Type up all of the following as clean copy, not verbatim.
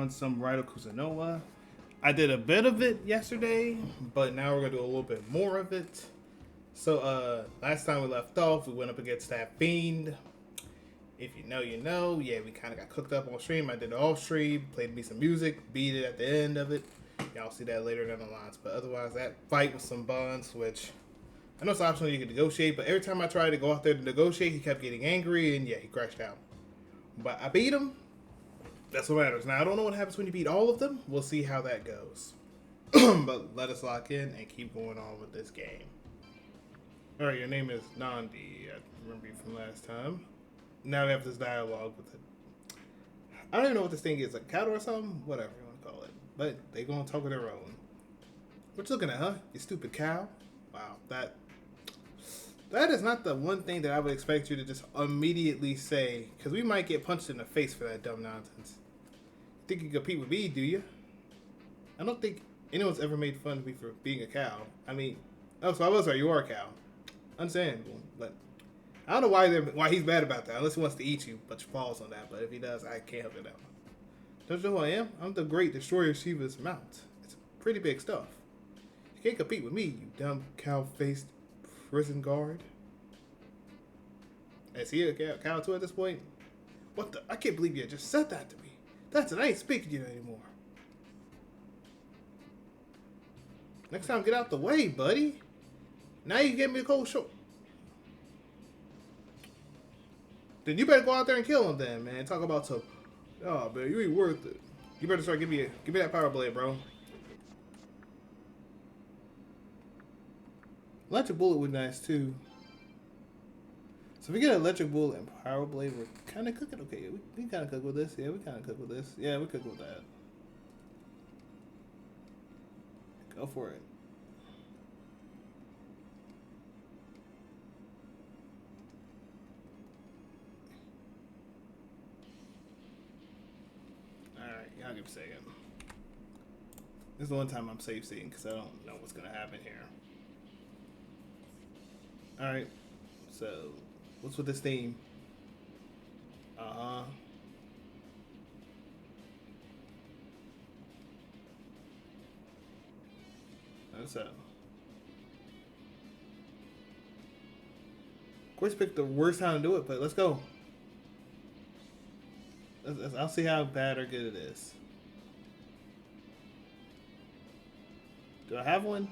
on some raidou kuzunoha. I did a bit of it yesterday, but now we're gonna do a little bit more of it. So last time we left off, we went up against that fiend. If you know, you know. Yeah, we kind of got cooked up on stream. I did it off stream, played me some music, beat it at the end of it. Y'all see that later down the lines. But otherwise, that fight with some bonds, which I know it's optional you can negotiate, but every time I tried to go out there to negotiate, he kept getting angry, and yeah, he crashed out. But I beat him. That's what matters. Now, I don't know what happens when you beat all of them. We'll see how that goes. But let us lock in and keep going on with this game. Alright, your name is Nandi. I remember you from last time. Now we have this dialogue with it. I don't even know what this thing is, a cattle or something? Whatever you want to call it. But they gonna talk of their own. What you looking at, huh? You stupid cow? Wow, that is not the one thing that I would expect you to just immediately say, because we might get punched in the face for that dumb nonsense. Think you compete with me, do you? I don't think anyone's ever made fun of me for being a cow. I mean, oh, so I was right. You are a cow. Understandable, but I don't know why he's mad about that. Unless he wants to eat you, but you falls on that. But if he does, I can't help it out. Don't you know who I am? I'm the great destroyer of Shiva's mount. It's pretty big stuff. You can't compete with me, you dumb cow-faced prison guard. Is he a cow too at this point? What the? I can't believe you just said that to me. That's it. I ain't speaking to you anymore. Next time, get out the way, buddy. Now you get me a cold shoulder. Then you better go out there and kill him then, man. Talk about some, oh, man, you ain't worth it. You better start give me that power blade, bro. Electric bullet would be nice too. So if we get an electric bullet and power blade, we're kind of cooking. Okay, we kind of cook with this. Yeah, we kind of cook with this. Yeah, we cook with that. Go for it. Alright, y'all give me a second. This is the one time I'm safe seeing because I don't know what's going to happen here. Alright, so what's with this theme? Uh-huh. What's up? Of course, picked the worst time to do it, but let's go. I'll see how bad or good it is. Do I have one?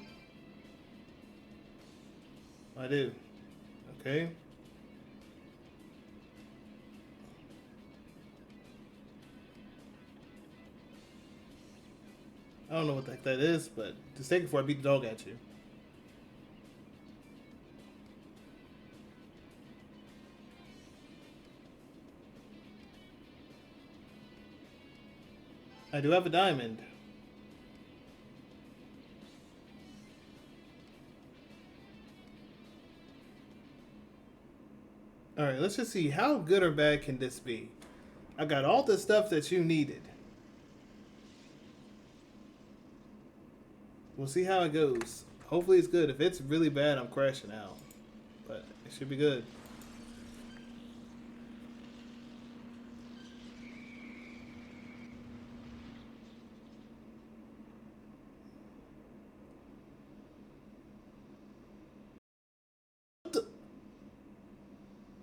I do. Okay. I don't know what the heck that is, but just take it before I beat the dog at you. I do have a diamond. Alright, let's just see. How good or bad can this be? I got all the stuff that you needed. We'll see how it goes. Hopefully it's good. If it's really bad, I'm crashing out. But it should be good.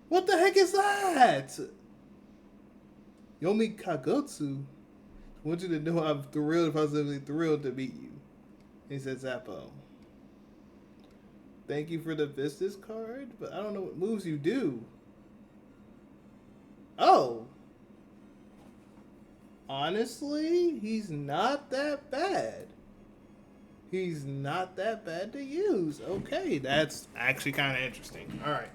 What the heck is that? Yomi Kagotsu. I want you to know I'm thrilled, positively thrilled to meet you. He said Zappo. Thank you for the business card, but I don't know what moves you do. Oh. Honestly, he's not that bad. He's not that bad to use. Okay, that's actually kind of interesting. All right.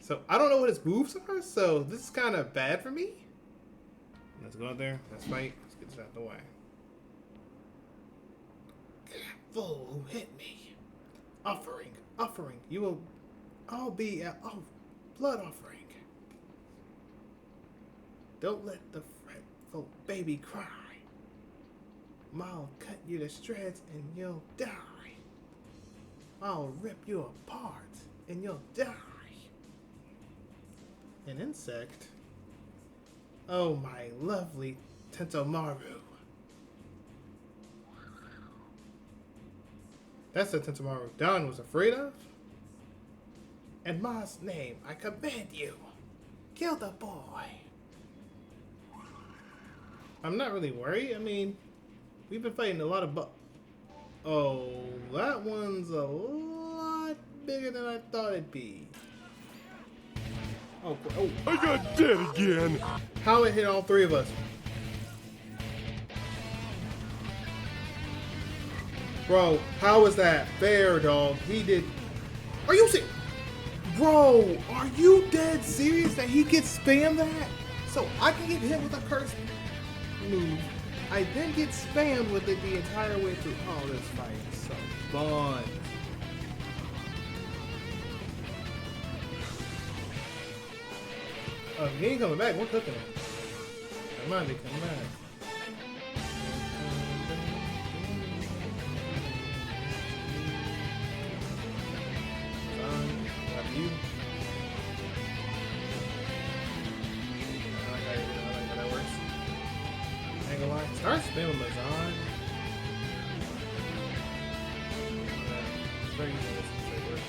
So, I don't know what his moves are, so this is kind of bad for me. Let's go out there. Let's fight. Let's get this out of the way. Fool who hit me. Offering. You will all be a blood offering. Don't let the fretful baby cry. I'll cut you to shreds and you'll die. I'll rip you apart and you'll die. An insect? Oh, my lovely Tentomaru. That's the Tentamaru Don was afraid of? In Ma's name, I command you. Kill the boy. I'm not really worried. I mean, we've been fighting a lot of Oh, that one's a lot bigger than I thought it'd be. Oh, I got dead again. How it hit all three of us? Bro, how is that fair, dog? He did. Are you serious? Bro, are you dead serious that he gets spam that? So I can get hit with a curse move. I then get spammed with it the entire way through. Oh, this fight is so fun. Oh, he ain't coming back. We're cooking it. Come on, come back. You. I like how that works. I ain't gonna lie. Start spamming Mazan. It's very easy to listen to it work.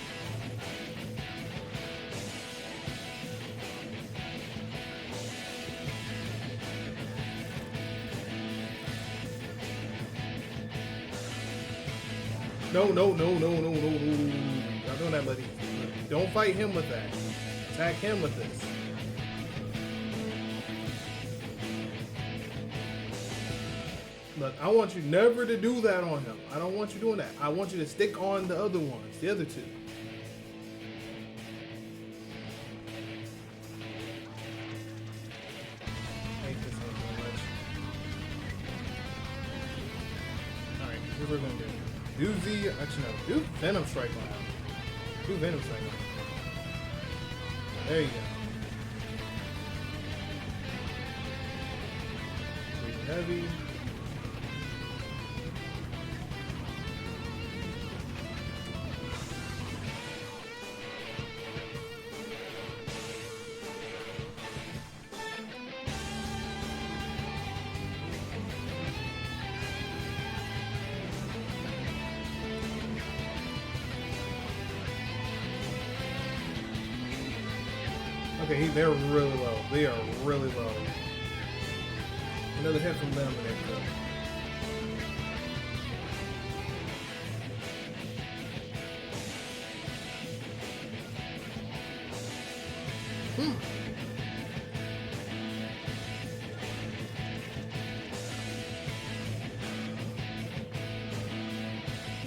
No. Not doing that, buddy. Don't fight him with that. Attack him with this. Look, I want you never to do that on him. I don't want you doing that. I want you to stick on the other ones, the other two. I hate this one so much. Alright, here's what we're gonna do. Do Z, actually no, do Venom Strike on him. Do Venom Strike on him. There you go. Breathing heavy. Okay, they're really low. They are really low. Another hit from them and they're good.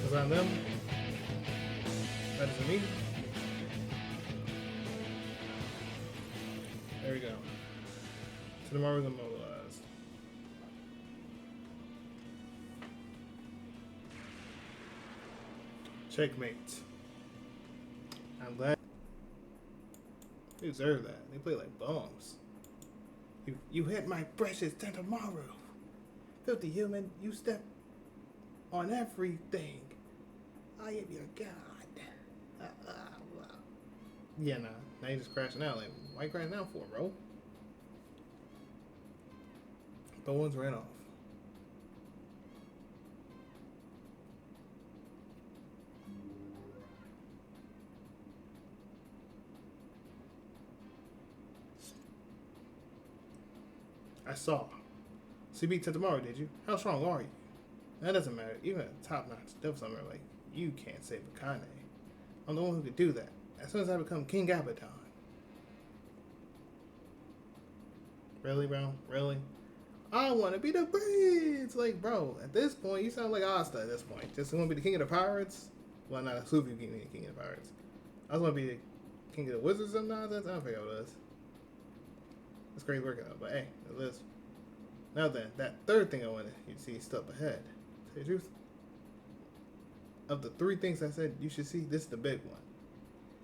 Was that them? That isn't me. There we go. So tomorrow we're gonna mobilize. Checkmate. I'm glad they deserve that. They play like bums. You hit my precious Tentamaru. Filthy human, you step on everything. I am your god. Yeah, nah. Now you just crashing out. Like, why you crashing out for, bro? The ones ran off. I saw. So you beat Tentamaru, did you? How strong are you? That doesn't matter. Even a top-notch Devil Summoner like you can't save Akane. I'm the one who could do that. As soon as I become King Abaddon. Really, bro? Really? I want to be the prince! Like, bro, at this point, you sound like Asta at this point. Just want to be the king of the pirates? Well, not a Sufi king of the pirates. I just want to be the king of the wizards and nonsense. I don't forget what it is. It's crazy working out, but hey, it is. Now then, that third thing I wanted you to see is up ahead. Tell you the truth. Of the three things I said you should see, this is the big one.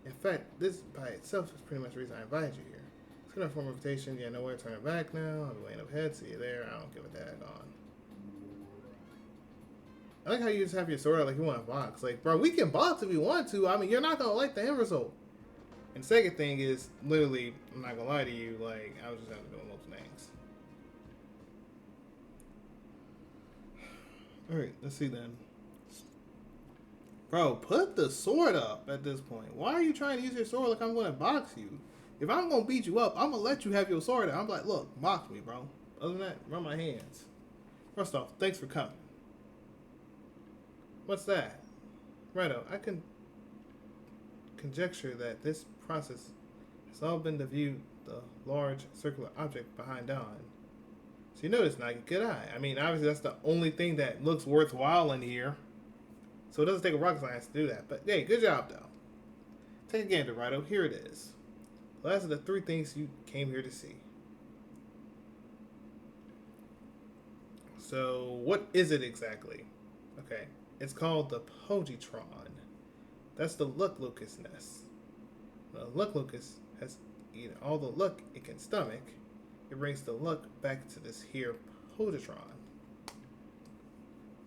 In fact, this by itself is pretty much the reason I invited you here. It's gonna form a invitation. Yeah, nowhere to turn back now. I'll be waiting up ahead. See you there. I don't give a dag on. I like how you just have your sword out like you want to box. Like, bro, we can box if we want to. I mean, you're not gonna like the end result. And the second thing is, literally, I'm not gonna lie to you. Like, I was just having to do those things. All right, let's see then. Bro, put the sword up at this point. Why are you trying to use your sword like I'm going to box you? If I'm going to beat you up, I'm going to let you have your sword out. I'm like, look, box me, bro. Other than that, run my hands. First off, thanks for coming. What's that? Righto, I can conjecture that this process has all been to view the large circular object behind Don. So you notice, Nagi, good eye. I mean, obviously that's the only thing that looks worthwhile in here. So it doesn't take a rocket science to do that. But hey, good job though. Take a gander, Righto. Here it is. The last of the 3 things you came here to see. So what is it exactly? Okay, it's called the Pogitron. That's the luck locust nest. The luck locust has eaten all the luck it can stomach. It brings the luck back to this here Pogitron.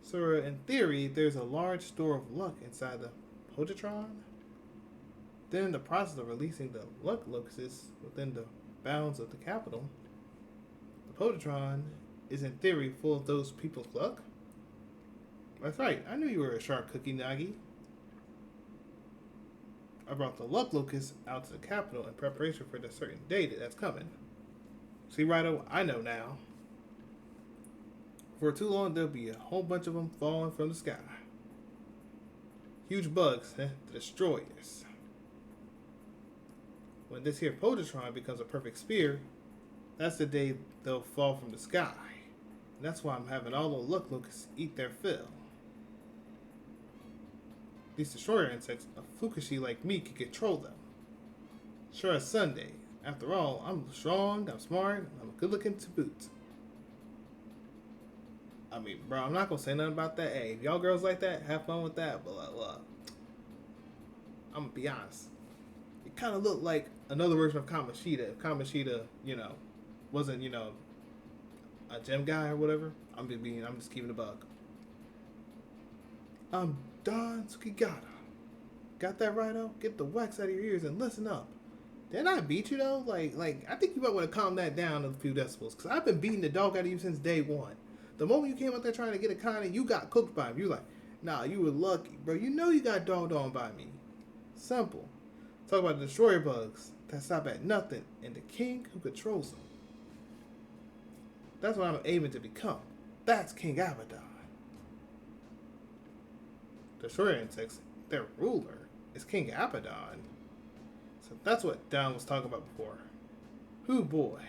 So in theory, there's a large store of luck inside the Pogitron. Then in the process of releasing the luck locusts within the bounds of the capital, the Pogitron is in theory full of those people's luck. That's right, I knew you were a sharp cookie, Nagi. I brought the luck locust out to the capital in preparation for the certain day that's coming. See, Righto, I know now. For too long, there'll be a whole bunch of them falling from the sky. Huge bugs, the destroyers. When this here Pogitron becomes a perfect sphere, that's the day they'll fall from the sky. And that's why I'm having all the luck locusts eat their fill. These destroyer insects, a Fukashi like me can control them. Sure as Sunday. After all, I'm strong, I'm smart, and I'm good looking to boot. I mean, bro, I'm not gonna say nothing about that. Hey, if y'all girls like that, have fun with that. But I'm gonna be honest. It kind of looked like another version of Kamoshida. If Kamoshida, wasn't, a gem guy or whatever. I'm just keeping a bug. I'm Don Tsukigata. Got that right out? Get the wax out of your ears and listen up. Didn't I beat you though? Like I think you might want to calm that down a few decibels, because I've been beating the dog out of you since day one. The moment you came out there trying to get a Connie, you got cooked by him. You like, nah, you were lucky, bro. You know you got dogged on by me. Simple. Talk about the destroyer bugs that stop at nothing and the king who controls them. That's what I'm aiming to become. That's King Abaddon. The destroyer insects, their ruler, is King Abaddon. So that's what Don was talking about before. Whoo boy.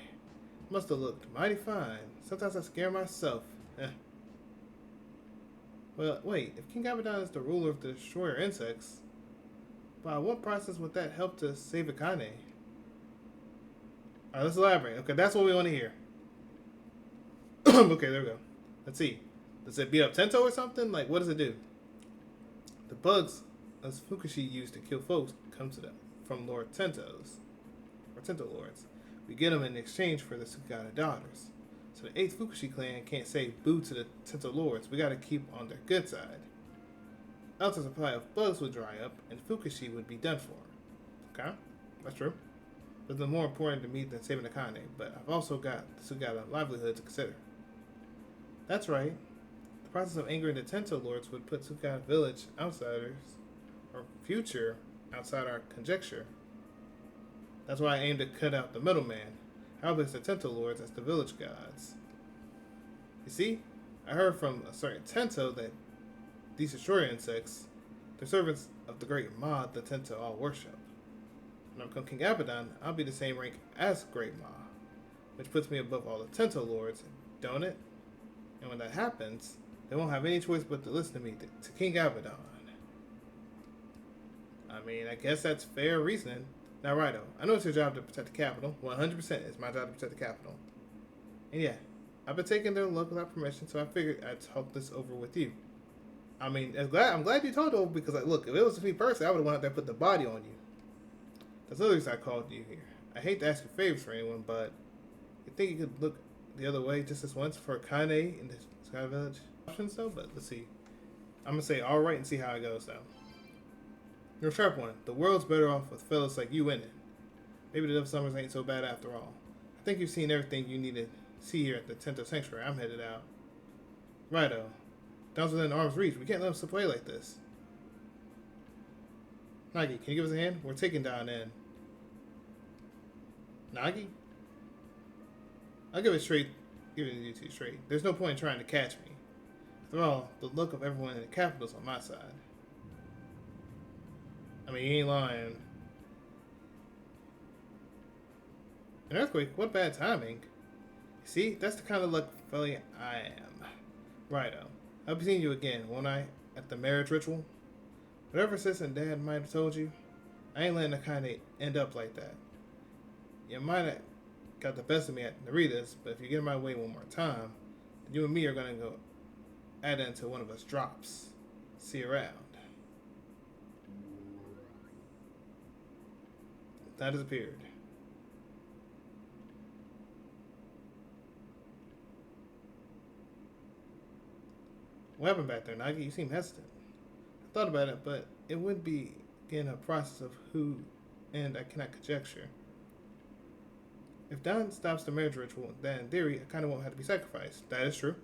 Must have looked mighty fine. Sometimes I scare myself. Well, wait. If King Abaddon is the ruler of the destroyer insects, by what process would that help to save Akane? Alright, let's elaborate. Okay, that's what we want to hear. Okay, there we go. Let's see. Does it beat up Tento or something? Like, what does it do? The bugs as Fukashi used to kill folks come to them from Lord Tento's, or Tento Lords. We get them in exchange for the Sugata daughters. So the 8th Fukashi clan can't say boo to the Tento Lords. We gotta keep on their good side. Else the supply of bugs would dry up and Fukashi would be done for. Okay? That's true. But it's more important to me than saving Akane, but I've also got the Sugata livelihood to consider. That's right. The process of angering the Tento Lords would put Sugata village outsiders, or future outside our conjecture. That's why I aim to cut out the middleman. I'll place the Tento Lords as the village gods. You see, I heard from a certain Tento that these destroyer insects, they're servants of the great Ma the Tento all worship. When I become King Abaddon, I'll be the same rank as Great Ma, which puts me above all the Tento Lords, don't it? And when that happens, they won't have any choice but to listen to me, to King Abaddon. I mean, I guess that's fair reasoning. Now, Righto, I know it's your job to protect the capital. 100% it's my job to protect the capital. And yeah, I've been taking their look without permission, so I figured I'd talk this over with you. I mean, I'm glad you talked over, because, like, look, if it was me personally, I would have went out there and put the body on you. That's the other reason I called you here. I hate to ask for favors for anyone, but you think you could look the other way just this once for Kane in the Sky Village options, though? But let's see. I'm going to say alright and see how it goes, though. You're a sharp one. The world's better off with fellas like you in it. Maybe the Dove Summers ain't so bad after all. I think you've seen everything you need to see here at the Tento Sanctuary. I'm headed out. Righto. Don's within arm's reach. We can't let him slip away like this. Nagi, can you give us a hand? We're taking down in. Nagi? I'll give it straight. Give it to you two straight. There's no point in trying to catch me. After all, the look of everyone in the capital's on my side. I mean, you ain't lying. An earthquake? What bad timing. See, that's the kind of luck felly I am. Righto. I'll be seeing you again, won't I? At the marriage ritual? Whatever sis and dad might have told you, I ain't letting the kind of end up like that. You might have got the best of me at Narita's, but if you get in my way one more time, then you and me are going to go add it until one of us drops. See you around. That disappeared. What happened back there, Nagi? You seem hesitant. I thought about it, but it would be again a process of who, and I cannot conjecture. If Don stops the marriage ritual, then in theory, I kind of won't have to be sacrificed. That is true.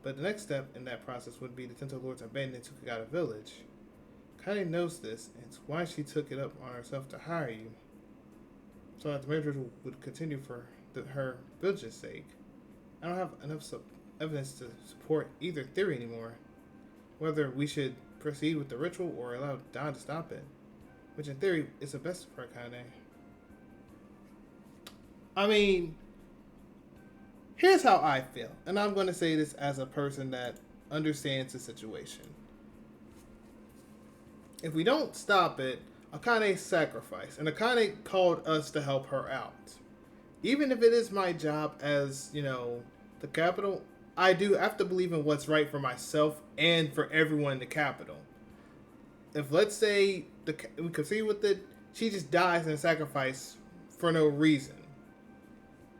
But the next step in that process would be the Tento Lords abandoning Tsukigata village. Kane knows this, and it's why she took it up on herself to hire you. So that the marriage ritual would continue for her village's sake. I don't have enough evidence to support either theory anymore. Whether we should proceed with the ritual or allow Don to stop it. Which in theory is the best for Kane. I mean, here's how I feel. And I'm going to say this as a person that understands the situation. If we don't stop it, Akane sacrificed. And Akane called us to help her out. Even if it is my job as, the capital, I do have to believe in what's right for myself and for everyone in the capital. If, let's say, we proceed with it, she just dies in a sacrifice for no reason.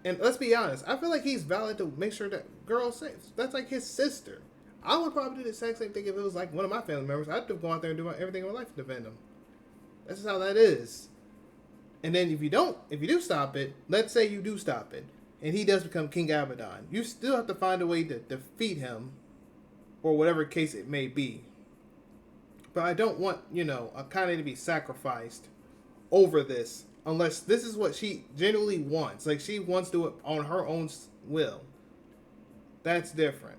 And let's be honest, I feel like he's valid to make sure that girl's safe. That's like his sister. I would probably do the exact same thing if it was like one of my family members. I'd go out there and do everything in my life to defend them. That's just how that is. And then if you do stop it, let's say you do stop it, and he does become King Abaddon, you still have to find a way to defeat him, or whatever case it may be. But I don't want, Akane to be sacrificed over this, unless this is what she genuinely wants. Like, she wants to do it on her own will. That's different.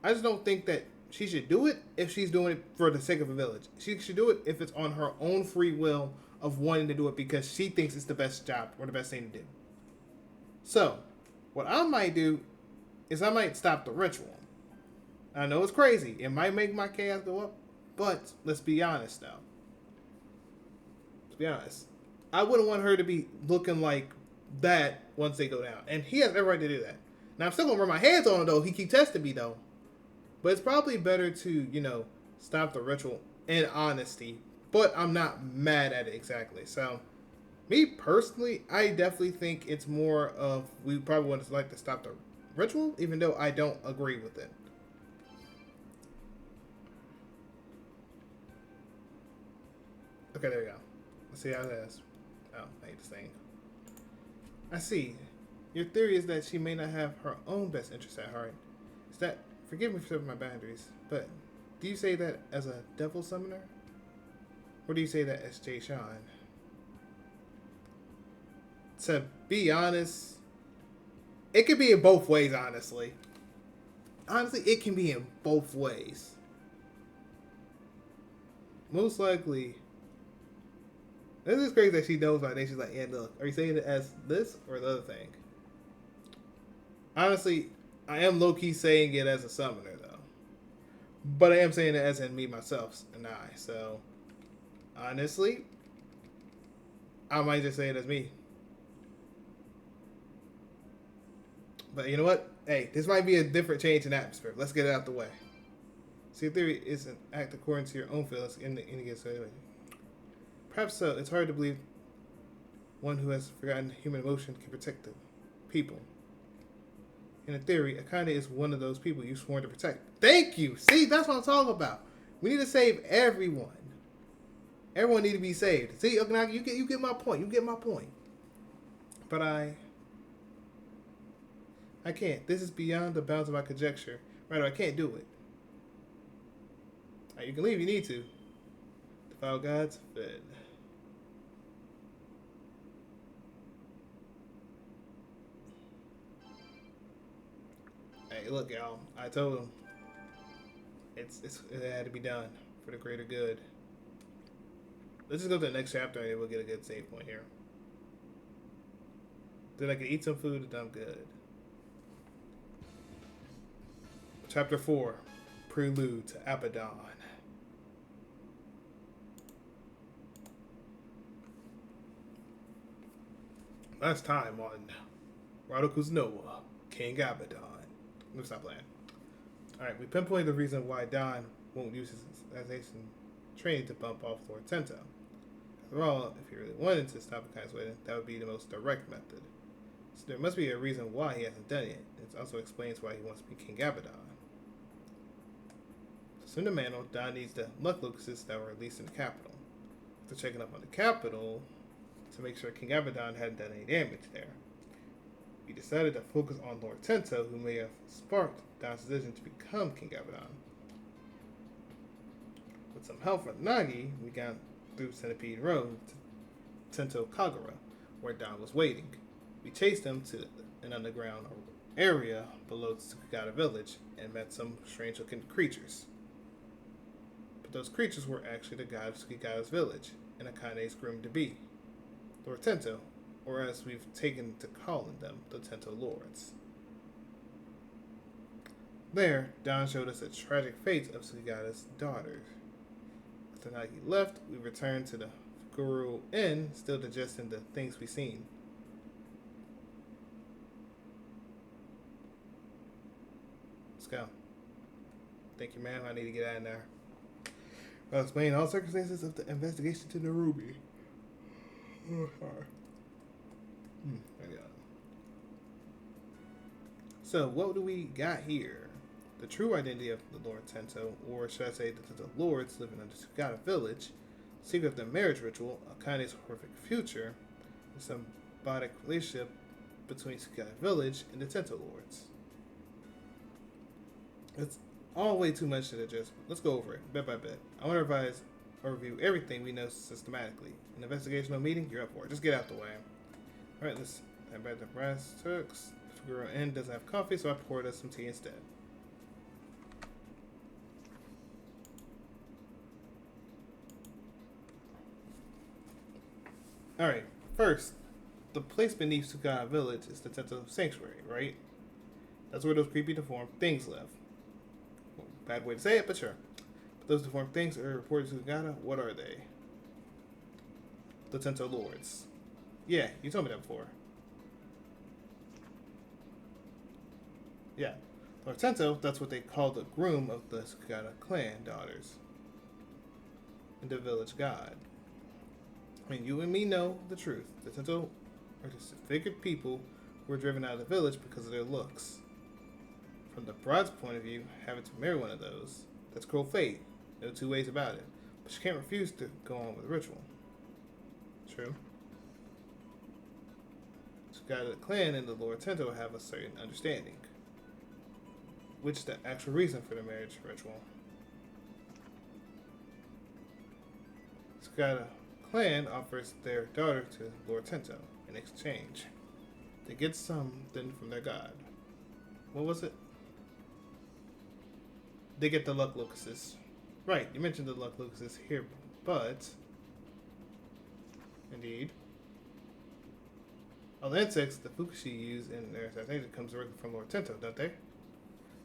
I just don't think that she should do it if she's doing it for the sake of a village. She should do it if it's on her own free will of wanting to do it because she thinks it's the best job or the best thing to do. So, what I might do is I might stop the ritual. I know it's crazy. It might make my chaos go up, but let's be honest now. Let's be honest. I wouldn't want her to be looking like that once they go down. And he has every right to do that. Now, I'm still going to run my hands on him, though. He keep testing me, though. But it's probably better to, stop the ritual in honesty. But I'm not mad at it exactly. So, me personally, I definitely think it's more of we probably want to like to stop the ritual, even though I don't agree with it. Okay, there we go. Let's see how that is. Oh, I hate this thing. I see. Your theory is that she may not have her own best interests at heart. Is that... Forgive me for setting my boundaries, but do you say that as a devil summoner? Or do you say that as Jay Sean? To be honest, it could be in both ways, honestly. Honestly, it can be in both ways. Most likely... This is crazy that she knows my name. She's like, yeah, look, are you saying it as this or the other thing? Honestly, I am low-key saying it as a summoner, though. But I am saying it as in me, myself, and I. So, honestly, I might just say it as me. But you know what? Hey, this might be a different change in atmosphere. Let's get it out the way. See, theory is an act according to your own feelings in the situation. Perhaps so. It's hard to believe one who has forgotten human emotion can protect the people. In a theory, Akane is one of those people you sworn to protect. Thank you! See, that's what I'm talking about. We need to save everyone. Everyone need to be saved. See, Okanaga, you get my point. You get my point. But I can't. This is beyond the bounds of my conjecture. Right, I can't do it. Right, you can leave if you need to. Foul gods fed. Hey, look, y'all. I told him it had to be done for the greater good. Let's just go to the next chapter and we'll get a good save point here. Then I can eat some food and I'm good. Chapter 4, Prelude to Abaddon. Last time on raidou kuzunoha, King Abaddon. Let me stop playing. Alright, we pinpointed the reason why Don won't use his assassination training to bump off Lord Tento. After all, if he really wanted to stop Akai's wedding, that would be the most direct method. So there must be a reason why he hasn't done it. It also explains why he wants to be King Abaddon. To assume the mantle, Don needs the luck locusts that were released in the capital. After checking up on the capital to make sure King Abaddon hadn't done any damage there, we decided to focus on Lord Tento, who may have sparked Don's decision to become King Abaddon. With some help from Nagi, we got through Centipede Road to Tento Kagura, where Don was waiting. We chased him to an underground area below Tsukigata village and met some strange-looking creatures. But those creatures were actually the god of Tsukigata's village, and Akane's groomed to be, Lord Tento, or as we've taken to calling them, the Tento Lords. There, Don showed us the tragic fate of Tsukigata's daughters. After Nagi left, we returned to the Fukuro Inn, still digesting the things we've seen. Let's go. Thank you, ma'am. I need to get out of there. I'll explain all circumstances of the investigation to Narubi. Oh, sorry. There we go. So, what do we got here? The true identity of the Lord Tento, or should I say the Tento Lords living under Tsukigata village, the secret of the marriage ritual, Akane's horrific future, and some symbiotic relationship between Tsukigata village and the Tento Lords. It's all way too much to digest. Let's go over it bit by bit. I want to revise or review everything we know systematically. An investigational meeting, you're up for it. Just get out the way. Alright, let's head back to Brass Turks. Figure N doesn't have coffee, so I poured us some tea instead. Alright, first, the place beneath Tsukigata village is the Tento Sanctuary, right? That's where those creepy deformed things live. Well, bad way to say it, but sure. But those deformed things are reported to Tsukigata. What are they? The Tento Lords. Yeah, you told me that before. Yeah. Lord Tento, that's what they call the groom of the Tsukigata clan daughters. And the village god. I mean, you and me know the truth. The Tento are disfigured people who were driven out of the village because of their looks. From the bride's point of view, having to marry one of those, that's cruel fate. No two ways about it. But she can't refuse to go on with the ritual. True. Tsukigata clan and the Lord Tento have a certain understanding, which is the actual reason for the marriage ritual. Tsukigata clan offers their daughter to Lord Tento in exchange. They get something from their god. What was it? They get the luck locusts. Right, you mentioned the luck locusts here, but indeed, all the insects the Fukushi use in their assassination comes directly from Lord Tento, don't they?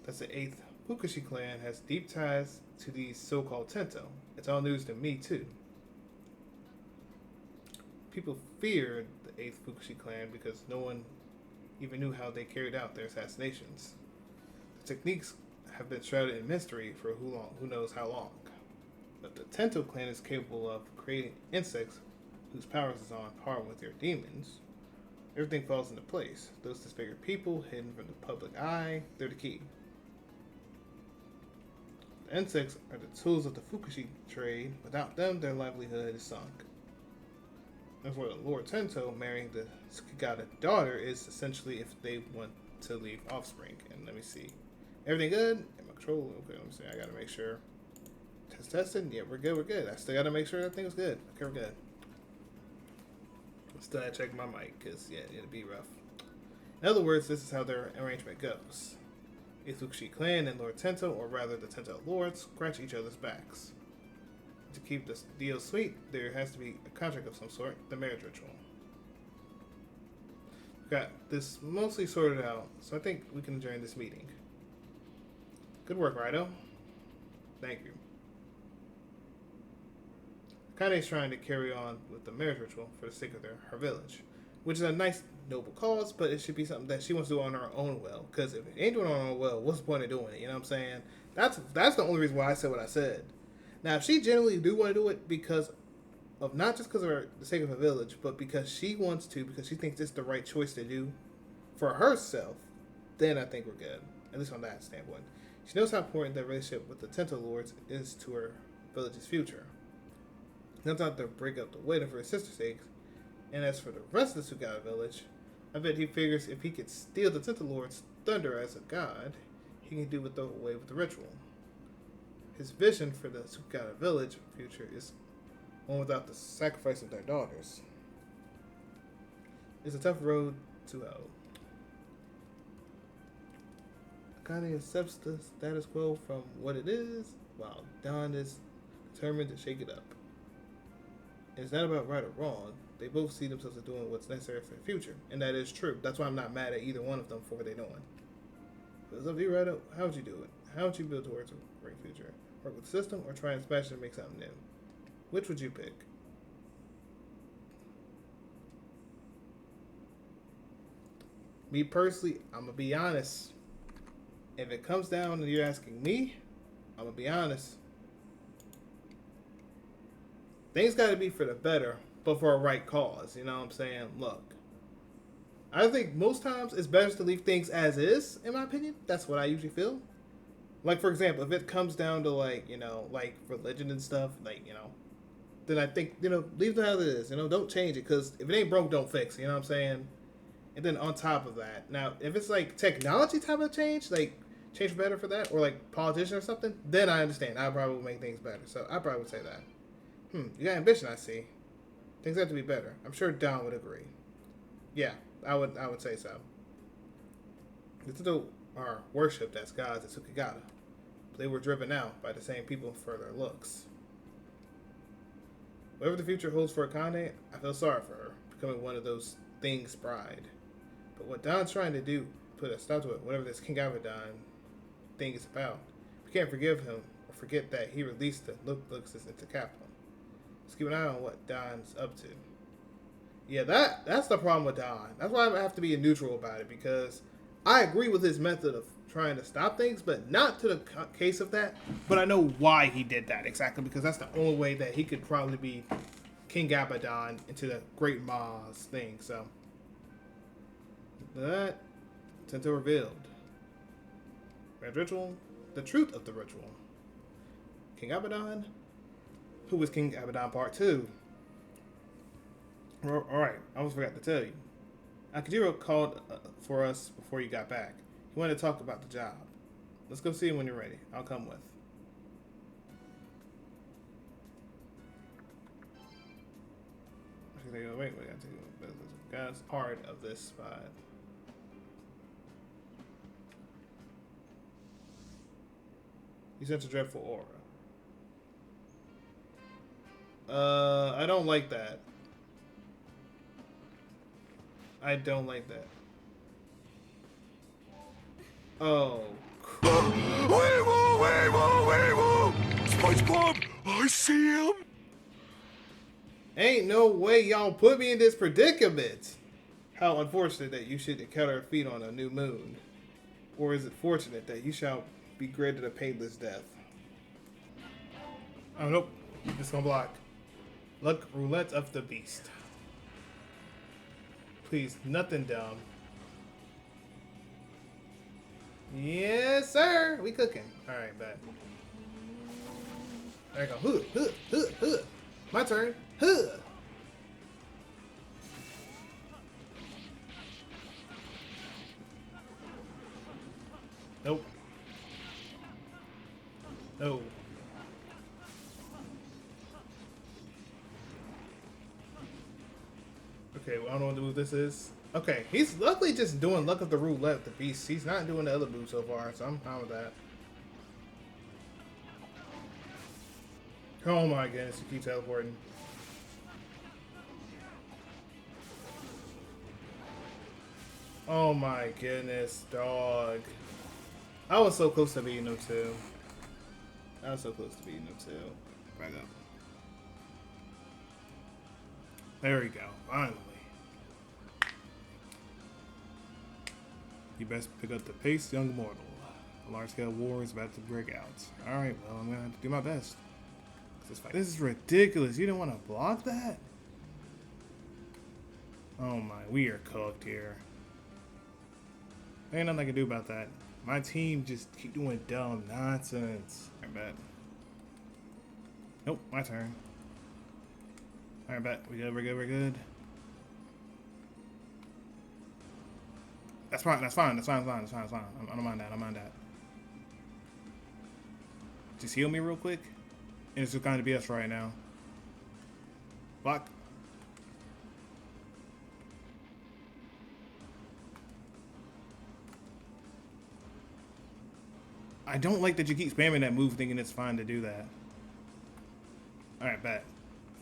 That's the 8th Fukushi clan has deep ties to these so-called Tento. It's all news to me, too. People feared the 8th Fukushi clan because no one even knew how they carried out their assassinations. The techniques have been shrouded in mystery for who knows how long. But the Tento clan is capable of creating insects whose powers is on par with their demons. Everything falls into place. Those disfigured people, hidden from the public eye, they're the key. The insects are the tools of the Fukushi trade. Without them, their livelihood is sunk. And for the Lord Tento, marrying the Tsukigata daughter is essentially if they want to leave offspring. And let me see. Everything good? Am I control? Okay, let me see. I gotta make sure. Testing. Yeah, we're good. We're good. I still gotta make sure everything's good. Okay, we're good. Still gotta check my mic because yeah, it'd be rough. In other words, this is how their arrangement goes. Itsukushi clan and Lord Tento, or rather the Tento lords, scratch each other's backs. To keep this deal sweet, there has to be a contract of some sort, the marriage ritual. We've got this mostly sorted out, so I think we can adjourn this meeting. Good work, Raidou. Thank you. Kane's trying to carry on with the marriage ritual for the sake of her village, which is a nice, noble cause, but it should be something that she wants to do on her own will. Because if it ain't doing it on her own will, what's the point of doing it? You know what I'm saying? That's the only reason why I said what I said. Now, if she generally do want to do it because of not just because of the sake of her village, but because she wants to, because she thinks it's the right choice to do for herself, then I think we're good. At least on that standpoint. She knows how important that relationship with the Tento Lords is to her village's future. Not out to break up the wedding for his sister's sake. And as for the rest of the Sugata village, I bet he figures if he could steal the Tento Lord's thunder as a god, he can do away with the ritual. His vision for the Sugata village future is one without the sacrifice of their daughters. It's a tough road to hoe. Akane accepts the status quo from what it is, while Don is determined to shake it up. It's not about right or wrong. They both see themselves as doing what's necessary for the future, and that is true. That's why I'm not mad at either one of them for what they're doing. But it's up to you, Raidou. How would you do it? How would you build towards a great future? Work with the system, or try and smash it and make something new? Which would you pick? Me personally, I'm gonna be honest. If it comes down to you asking me, I'm gonna be honest. Things gotta be for the better, but for a right cause. You know what I'm saying? Look, I think most times it's better to leave things as is, in my opinion. That's what I usually feel. Like, for example, if it comes down to, like, you know, like religion and stuff, like, you know, then I think, you know, leave it as it is. You know, don't change it, because if it ain't broke, don't fix it. You know what I'm saying? And then on top of that, now, if it's like technology type of change, like change for better for that, or like politician or something, then I understand. I probably would make things better. So I probably would say that. You got ambition, I see. Things have to be better. I'm sure Don would agree. Yeah, I would say so. The Tento are worshipped as gods at Tsukigata. But they were driven out by the same people for their looks. Whatever the future holds for Akane, I feel sorry for her, becoming one of those things bride. But what Don's trying to do, put a stop to it, whatever this King Abaddon thing is about. We can't forgive him or forget that he released the Luxus into capital. Let's keep an eye on what Don's up to. Yeah, that's the problem with Don. That's why I have to be neutral about it, because I agree with his method of trying to stop things, but not to the case of that. But I know why he did that exactly, because that's the only way that he could probably be King Abaddon into the Great Ma's thing. So that Tento revealed. Red Ritual, the truth of the ritual. King Abaddon, who was King Abaddon Part 2. Alright, I almost forgot to tell you. Akijiro called for us before you got back. He wanted to talk about the job. Let's go see him when you're ready. I'll come with. Wait, we got to do God's part of this spot. He's such a dreadful aura. I don't like that. I don't like that. Oh. SpongeBob, I see him. Ain't no way y'all put me in this predicament. How unfortunate that you should encounter our feet on a new moon. Or is it fortunate that you shall be granted a painless death? Oh, nope. Just gonna block. Luck roulette of the beast. Please, nothing dumb. Yes, sir. We cooking. All right, bet. There you go. Huh. My turn. Huh. Nope. No. Okay, well, I don't know what move this is. Okay, he's luckily just doing Luck of the Roulette, the beast. He's not doing the other move so far, so I'm fine with that. Oh my goodness, you keep teleporting. Oh my goodness, dog. I was so close to beating him too. I was so close to beating him too. Back up. There we go, finally. You best pick up the pace, young mortal. A large-scale war is about to break out. Alright, well, I'm gonna have to do my best. This is ridiculous. You didn't want to block that? Oh my, we are cooked here. There ain't nothing I can do about that. My team just keep doing dumb nonsense. I bet. Nope, my turn. Alright, bet. We good, we're good, we're good. That's fine, that's fine, that's fine, that's fine, that's fine. I don't mind that, I don't mind that. Just heal me real quick. And it's just kind of BS right now. Block. I don't like that you keep spamming that move thinking it's fine to do that. Alright, bet.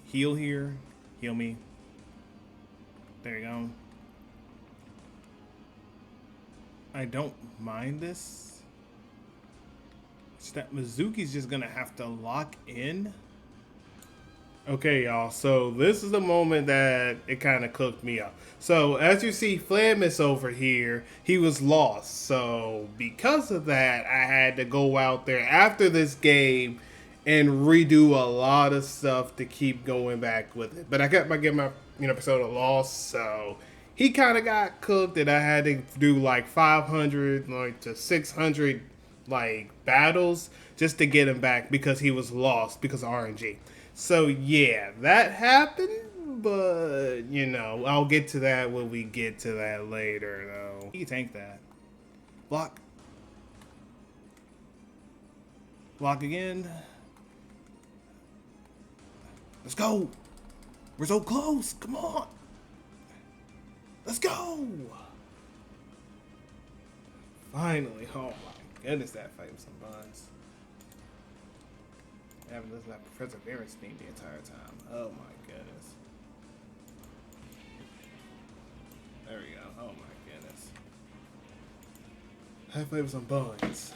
Heal here. Heal me. There you go. I don't mind this. It's that Mizuki's just gonna have to lock in. Okay, y'all, so this is the moment that it kind of cooked me up. So, as you see, Flamus over here, he was lost. So, because of that, I had to go out there after this game and redo a lot of stuff to keep going back with it. But I kept getting my, Persona lost, so he kind of got cooked, and I had to do like 500 to 600 battles just to get him back because he was lost because of RNG. So yeah, that happened, but I'll get to that when we get to that later though. You can tank that. Block. Block again. Let's go. We're so close. Come on. Let's go. Finally. Oh my goodness, that fight was some buns. I haven't listened to that perseverance theme the entire time. Oh my goodness. There we go. Oh my goodness. That fight was some buns.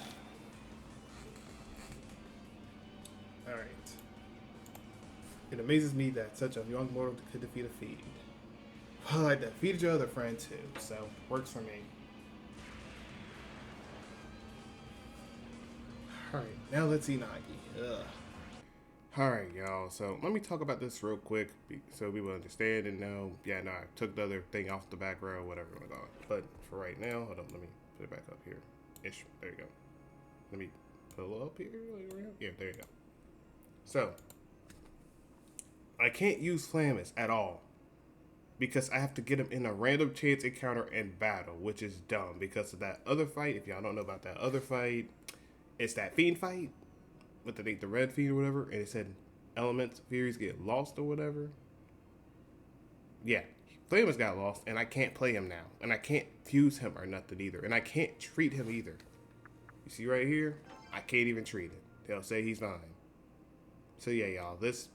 Alright. It amazes me that such a young mortal could defeat a fiend. Well, I defeated your other friend too, so works for me. Alright, now let's see Nagi. Ugh. Alright, y'all, so let me talk about this real quick so people understand and know. Yeah, no, I took the other thing off the back row, whatever you want to call it. But for right now, hold on, let me put it back up here. Ish, there you go. Let me pull up here. Yeah, there you go. So, I can't use Flamus at all because I have to get him in a random chance encounter and battle, which is dumb because of that other fight. If y'all don't know about that other fight, it's that fiend fight with the red fiend or whatever, and it said elements, furies get lost or whatever. Yeah, Flamus got lost, and I can't play him now, and I can't fuse him or nothing either, and I can't treat him either. You see right here, I can't even treat it. They'll say he's fine. So yeah, y'all, this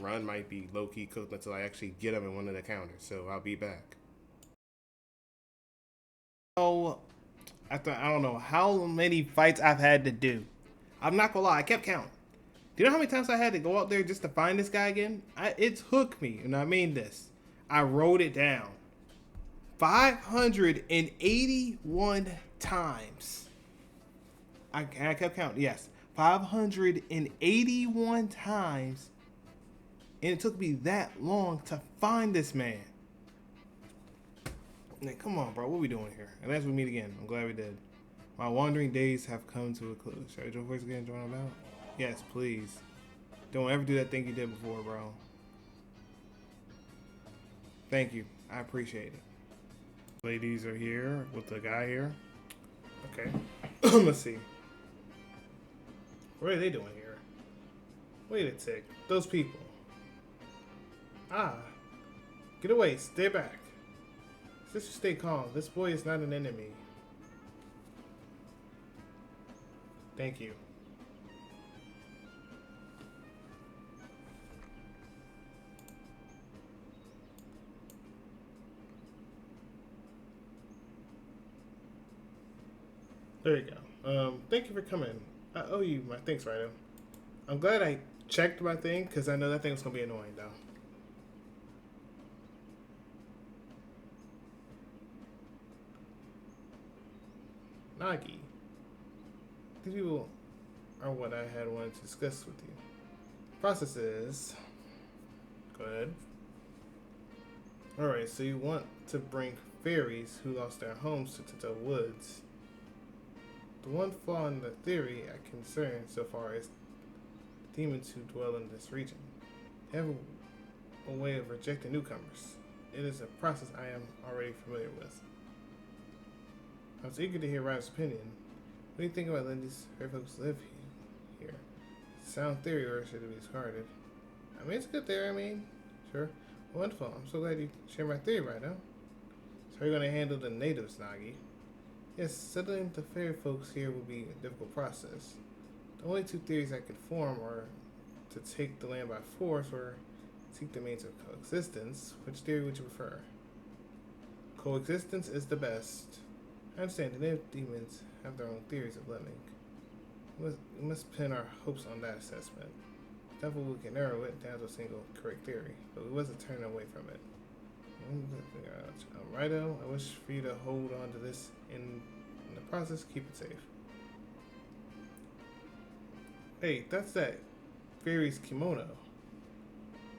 run might be low-key cooked until I actually get him in one of the counters, so I'll be back. So, after I don't know how many fights I've had to do, I'm not gonna lie, I kept counting. Do you know how many times I had to go out there just to find this guy again? It's hooked me, and I mean this. I wrote it down. 581 times. I kept counting, yes. 581 times. And it took me that long to find this man. Like, come on, bro. What are we doing here? Unless we meet again. I'm glad we did. My wandering days have come to a close. Should I join voice again? Join about? Yes, please. Don't ever do that thing you did before, bro. Thank you. I appreciate it. Ladies are here with the guy here. Okay. Let's see. What are they doing here? Wait a tick. Those people. Ah. Get away. Stay back. Sister, stay calm. This boy is not an enemy. Thank you. There you go. Thank you for coming. I owe you my thanks, Raidou. I'm glad I checked my thing because I know that thing was gonna be annoying though. Nagi. These people are what I had wanted to discuss with you. Process is. Go ahead. Alright, so you want to bring fairies who lost their homes to Tito Woods. The one flaw in the theory I concern so far is demons who dwell in this region. They have a way of rejecting newcomers. It is a process I am already familiar with. I was eager to hear Ryan's opinion. What do you think about letting these fairy folks live here? Sound theory, or should it be discarded? I mean, it's a good theory, I mean. Sure. Wonderful. I'm so glad you share my theory right now. So how are you going to handle the natives, Nagi? Yes, settling the fairy folks here will be a difficult process. The only two theories I could form are to take the land by force or seek the means of coexistence. Which theory would you prefer? Coexistence is the best. I understand the native demons have their own theories of living. We must pin our hopes on that assessment. Therefore, we can narrow it down to a single correct theory, but we wasn't turning away from it. Raidou, I wish for you to hold on to this in the process. Keep it safe. Hey, that's that fairy's kimono.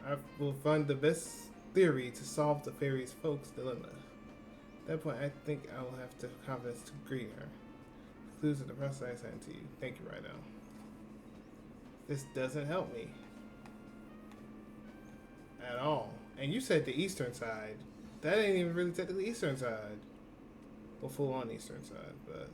I will find the best theory to solve the fairy's folks' dilemma. At that point, I think I will have the confidence to greet her. Concludes of the process I sent to you. Thank you, Raidou. This doesn't help me at all. And you said the eastern side. That ain't even really technically eastern side. Well, full on eastern side, but.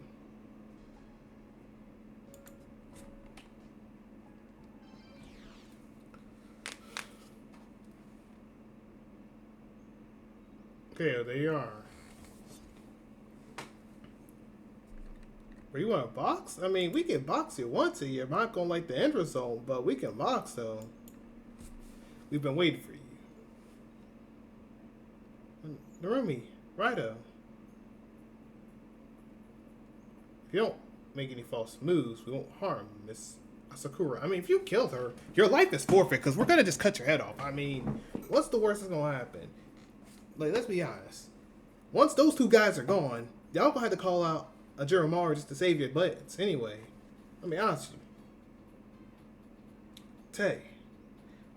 Okay, there you are. Where you want to box? I mean, we can box you once a year. I'm not gonna like the end result, but we can box though. We've been waiting for you. Narumi, Raidou. If you don't make any false moves, we won't harm Miss Asakura. I mean, if you killed her, your life is forfeit because we're gonna just cut your head off. I mean, what's the worst that's gonna happen? Like, let's be honest. Once those two guys are gone, y'all gonna have to call out a Jeremiah just to save your butts. Anyway, let me ask you. Tay,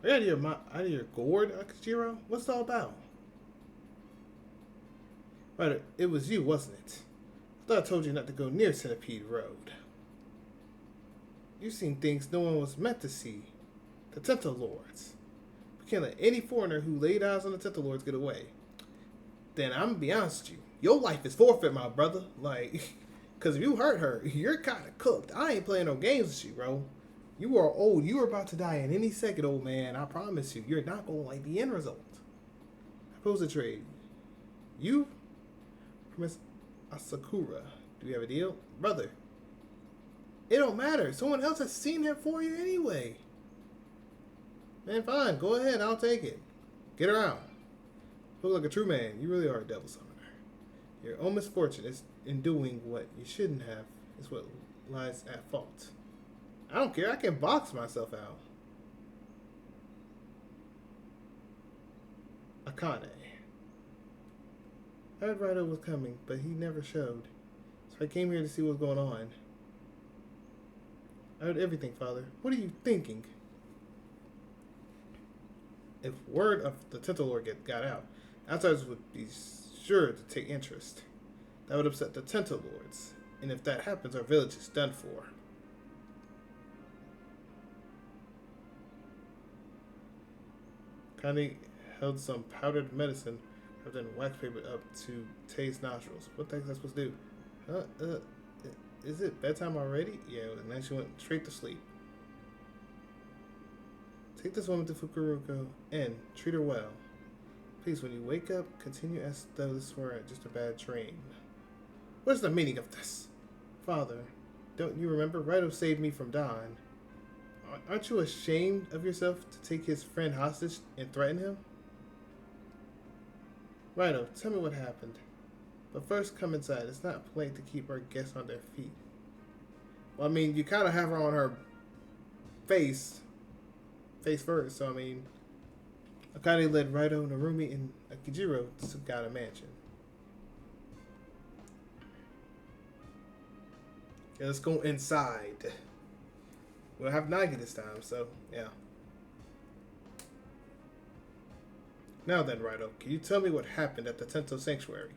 are you out of your gourd, Akajiro? What's it all about? Right, it was you, wasn't it? I thought I told you not to go near Centipede Road. You've seen things no one was meant to see. The Tental Lords. We can't let any foreigner who laid eyes on the Tental Lords get away. Then I'm gonna be honest with you. Your life is forfeit, my brother. Like, because if you hurt her, you're kind of cooked. I ain't playing no games with you, bro. You are old. You are about to die in any second, old man. I promise you. You're not going to like the end result. I propose a trade. You, Miss Asakura, do you have a deal? Brother, it don't matter. Someone else has seen him for you anyway. Man, fine. Go ahead. I'll take it. Get her out. Look like a true man. You really are a devil summoner. Your own misfortune is in doing what you shouldn't have is what lies at fault. I don't care. I can box myself out. Akane. I heard Raidou was coming, but he never showed. So I came here to see what's going on. I heard everything, Father. What are you thinking? If word of the Tental Lord got out, outsiders would be sure to take interest. That would upset the Tental Lords. And if that happens, our village is done for. Connie held some powdered medicine rather than wax paper up to Tay's nostrils. What the heck is that supposed to do? Is it bedtime already? Yeah, and then she went straight to sleep. Take this woman to Fukuroka and treat her well. Please, when you wake up, continue as though this were just a bad dream. What is the meaning of this? Father, don't you remember? Raidou saved me from Don. Aren't you ashamed of yourself to take his friend hostage and threaten him? Raidou, tell me what happened. But first, come inside. It's not polite to keep our guests on their feet. Well, I mean, you kind of have her on her face first. So, I mean, Akane led Raidou, Narumi, and Akijiro to Sugata Mansion. Yeah, let's go inside. We'll have Nagi this time, so, yeah. Now then, Raidou, can you tell me what happened at the Tento Sanctuary?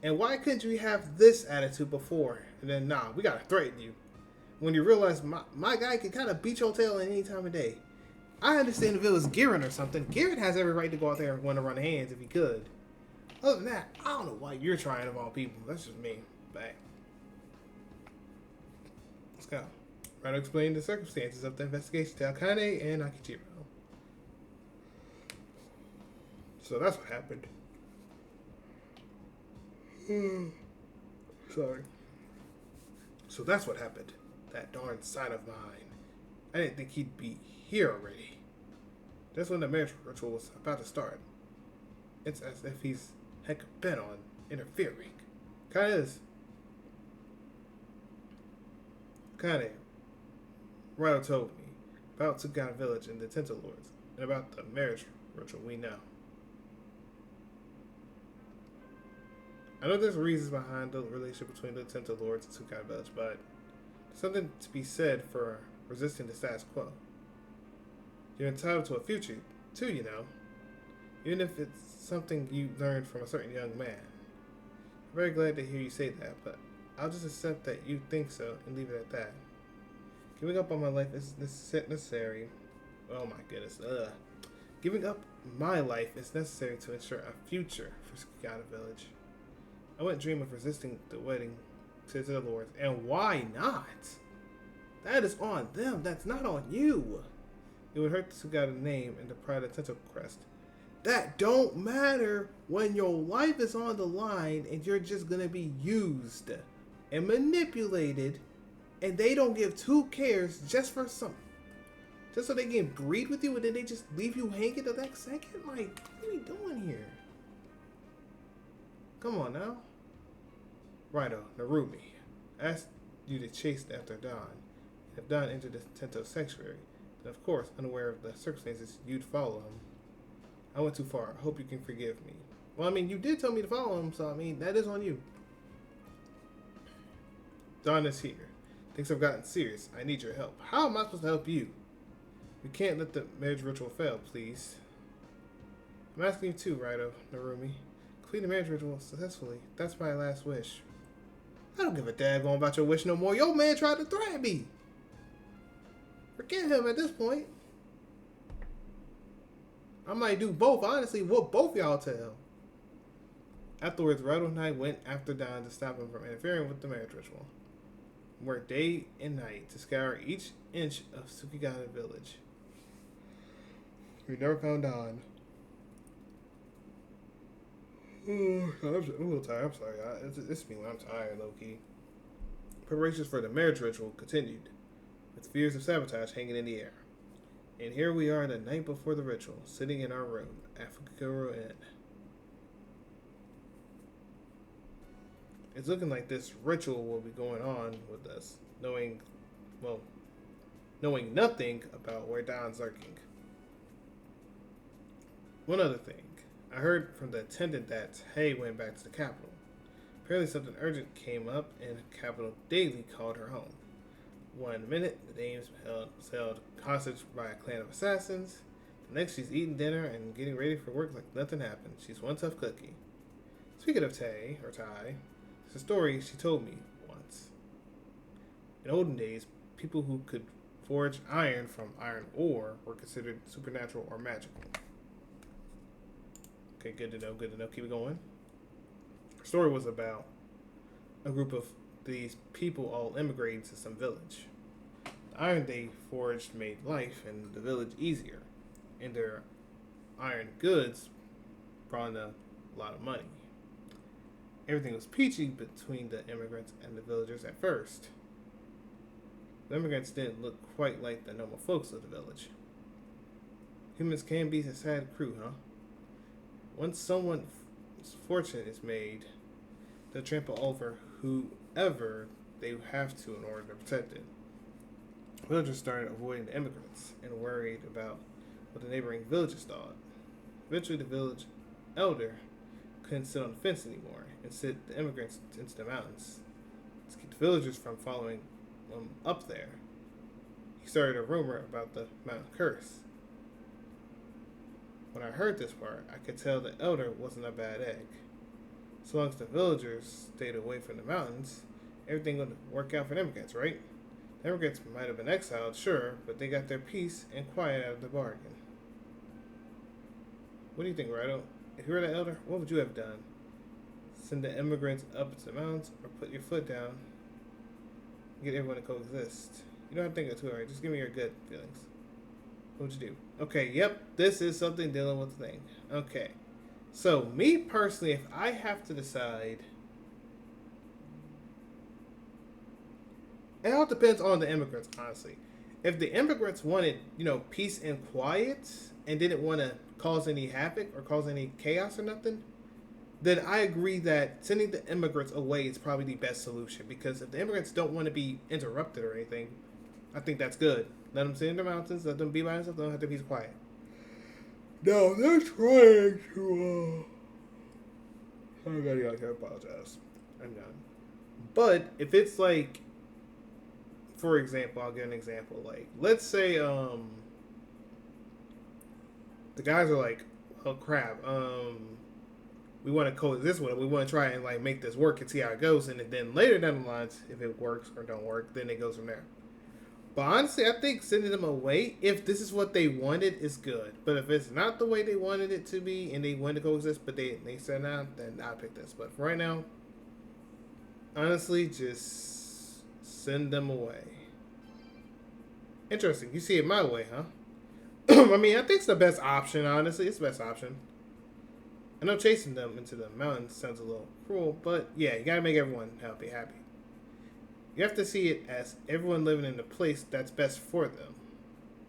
And why couldn't you have this attitude before? And then, nah, we gotta threaten you. When you realize my guy can kind of beat your tail at any time of day. I understand if it was Garen or something. Garen has every right to go out there and want to run hands if he could. Other than that, I don't know why you're trying of all people. That's just me. Bang. Let's go. Raidou explained the circumstances of the investigation to Akane and Akijiro. So that's what happened. Sorry. So that's what happened. That darn son of mine. I didn't think he'd be here already. That's when the marriage ritual was about to start. It's as if he's heck bent on interfering. Kinda is. Kinda. Raidou told me about Sugata Village and the Tento Lords, and about the marriage ritual we know. I know there's reasons behind the relationship between the Tento Lords and Sugata Village, but there's something to be said for resisting the status quo. You're entitled to a future, too, you know. Even if it's something you learned from a certain young man. I'm very glad to hear you say that, but I'll just accept that you think so and leave it at that. Giving up on my life is necessary. Oh my goodness. Giving up my life is necessary to ensure a future for Sugata Village. I wouldn't dream of resisting the wedding to the Lords. And why not? That is on them. That's not on you. It would hurt the Sugata name and the pride of Tento Crest. That don't matter when your life is on the line and you're just going to be used and manipulated, and they don't give two cares just for some, just so they can breed with you, and then they just leave you hanging the next second. Like, what are we doing here? Come on now. Raidou, Narumi, asked you to chase after Don. If Don entered the Tento Sanctuary, then of course, unaware of the circumstances, you'd follow him. I went too far. I hope you can forgive me. Well, I mean, you did tell me to follow him, so I mean, that is on you. Don is here. Things have gotten serious. I need your help. How am I supposed to help you? We can't let the marriage ritual fail, please. I'm asking you too, Raidou, Narumi. Complete the marriage ritual successfully. That's my last wish. I don't give a daggone about your wish no more. Your man tried to threaten me. Forget him at this point. I might do both, honestly. What both y'all tell. Afterwards, Raidou and I went after Don to stop him from interfering with the marriage ritual. We worked day and night to scour each inch of Sugata Village. We never found Don. I'm a little tired. I'm sorry. It's me when I'm tired, low-key. Preparations for the marriage ritual continued, with fears of sabotage hanging in the air. And here we are the night before the ritual, sitting in our room at Fukuro Inn. It's looking like this ritual will be going on with us, knowing nothing about where Don's lurking. One other thing. I heard from the attendant that Hay went back to the capital. Apparently something urgent came up and Capital Daily called her home. 1 minute, the dame's held hostage by a clan of assassins. The next, she's eating dinner and getting ready for work like nothing happened. She's one tough cookie. Speaking of Ty, it's a story she told me once. In olden days, people who could forge iron from iron ore were considered supernatural or magical. Okay, good to know. Keep it going. Her story was about a group of these people all immigrating to some village. The iron they forged made life in the village easier, and their iron goods brought in a lot of money. Everything was peachy between the immigrants and the villagers at first. The immigrants didn't look quite like the normal folks of the village. Humans can be a sad crew, huh? Once someone's fortune is made, they'll trample over whoever they have to in order to protect it. Villagers started avoiding the immigrants and worried about what the neighboring villages thought. Eventually, the village elder couldn't sit on the fence anymore and sent the immigrants into the mountains to keep the villagers from following them up there. He started a rumor about the mountain curse. When I heard this part, I could tell the elder wasn't a bad egg. So long as the villagers stayed away from the mountains, everything would work out for the immigrants, right? The immigrants might have been exiled, sure, but they got their peace and quiet out of the bargain. What do you think, Raidou? If you were the elder, what would you have done? Send the immigrants up to the mountains, or put your foot down and get everyone to coexist? You don't have to think of it too hard. Just give me your good feelings. What would you do? Okay, yep, this is something dealing with the thing. Okay. So, me personally, if I have to decide, it all depends on the immigrants, honestly. If the immigrants wanted, peace and quiet and didn't want to cause any havoc or cause any chaos or nothing, then I agree that sending the immigrants away is probably the best solution. Because if the immigrants don't want to be interrupted or anything, I think that's good. Let them sit in the mountains, let them be by themselves, they don't have to be quiet. No, they're trying to, I apologize. I'm done. But if it's like, for example, I'll give an example. Like, let's say, the guys are like, oh crap, we want to coexist with it. We want to try and like make this work and see how it goes. And then later down the lines, if it works or don't work, then it goes from there. But honestly, I think sending them away, if this is what they wanted, is good. But if it's not the way they wanted it to be and they wanted to coexist, but they said no, then I'll pick this. But for right now, honestly, just send them away. Interesting. You see it my way, huh? I mean, I think it's the best option, honestly. It's the best option. I know chasing them into the mountains sounds a little cruel, but yeah, you gotta make everyone happy. You have to see it as everyone living in a place that's best for them.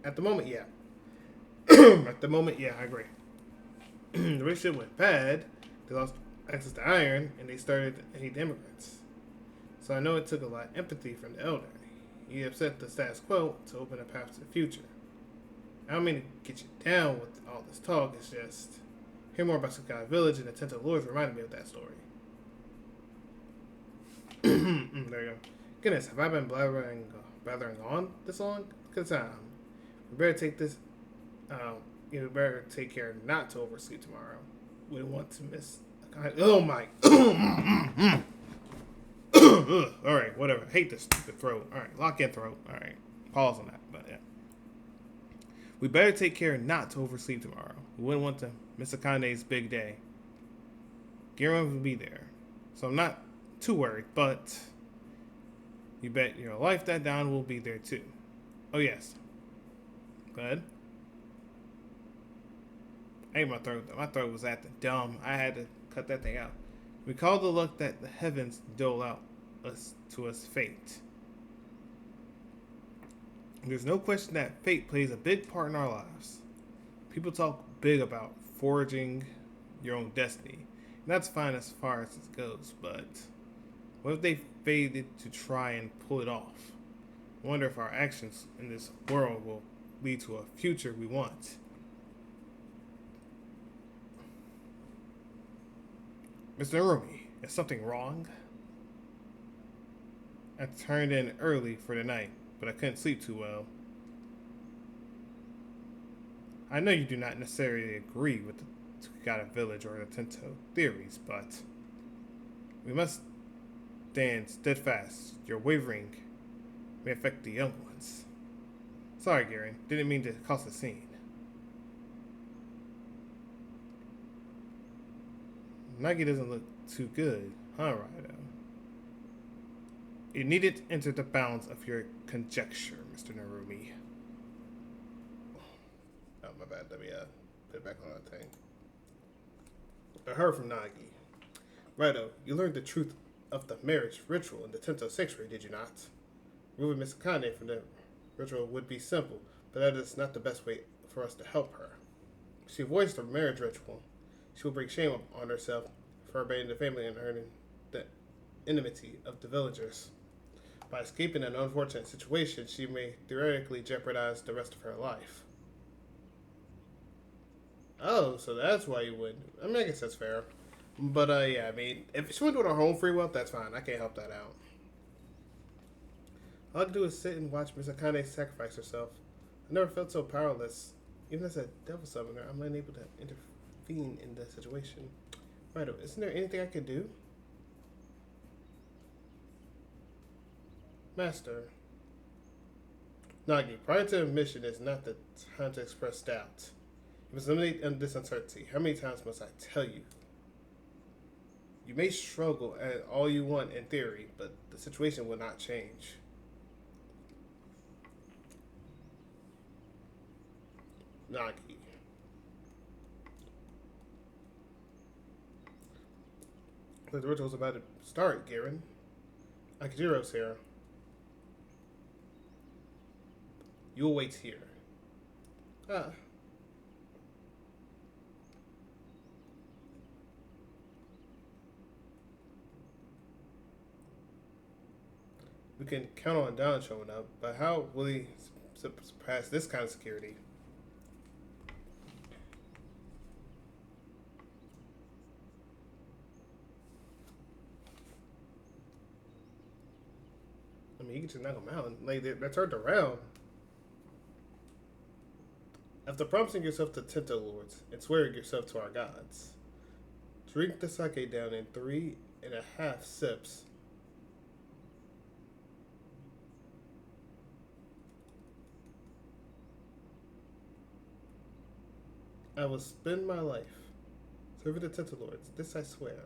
At the moment, yeah. At the moment, yeah, I agree. The relationship went bad. They lost access to iron, and they started to hate the immigrants. So I know it took a lot of empathy from the elder. He upset the status quo to open a path to the future. I don't mean to get you down with all this talk. It's just hear more about Sakai Village and the Tent of Lords reminded me of that story. There you go. Goodness, have I been blathering on this long? Good time. We better take this. You better take care not to oversleep tomorrow. We don't want to miss. Oh my. All right, whatever. Hate this stupid throat. All right, lock in throat. All right, pause on that. But yeah, we better take care not to oversleep tomorrow. We wouldn't want to miss Akande's big day. Garen will be there, so I'm not too worried. But you bet your life that Don will be there too. Oh yes. Go ahead. I ate my throat. My throat was acting dumb. I had to cut that thing out. We call the luck that the heavens dole out to us fate. There's no question that fate plays a big part in our lives. People talk big about forging your own destiny. And that's fine as far as it goes, but what if they faded to try and pull it off? I wonder if our actions in this world will lead to a future we want. Mr. Rumi, is something wrong? I turned in early for the night, but I couldn't sleep too well. I know you do not necessarily agree with the Tsukigata village or the Tento theories, but we must stand steadfast. Your wavering may affect the young ones. Sorry, Garen. Didn't mean to cause a scene. Nagi doesn't look too good, huh, Raidou? You needn't enter the bounds of your conjecture, Mr. Narumi. Oh, my bad. Let me put it back on that thing. I heard from Nagi. Raidou, you learned the truth of the marriage ritual in the 10th century, did you not? Removing Miss Akane from the ritual would be simple, but that is not the best way for us to help her. If she avoids the marriage ritual, she will bring shame on herself for obeying the family and earning the enmity of the villagers. By escaping an unfortunate situation, she may theoretically jeopardize the rest of her life. Oh, so that's why you would. I mean, I guess that's fair. But, yeah, I mean, if she went to her home free will, that's fine. I can't help that out. All I can do is sit and watch Miss Akane sacrifice herself. I never felt so powerless. Even as a devil summoner, I'm unable to intervene in the situation. Right, isn't there anything I can do? Master. Nagi, prior to admission is not the time to express doubt. You must eliminate this uncertainty. How many times must I tell you? You may struggle at all you want in theory, but the situation will not change. Nagi. The ritual's about to start, Garen. Akijiro's here. You'll wait here. Ah. We can count on Don showing up, but how will he surpass this kind of security? I mean, you can just knock them out. Like, they're turned around. After promising yourself to Tento Lords and swearing yourself to our gods, drink the sake down in 3.5 sips. I will spend my life serving the Tento Lords. This I swear.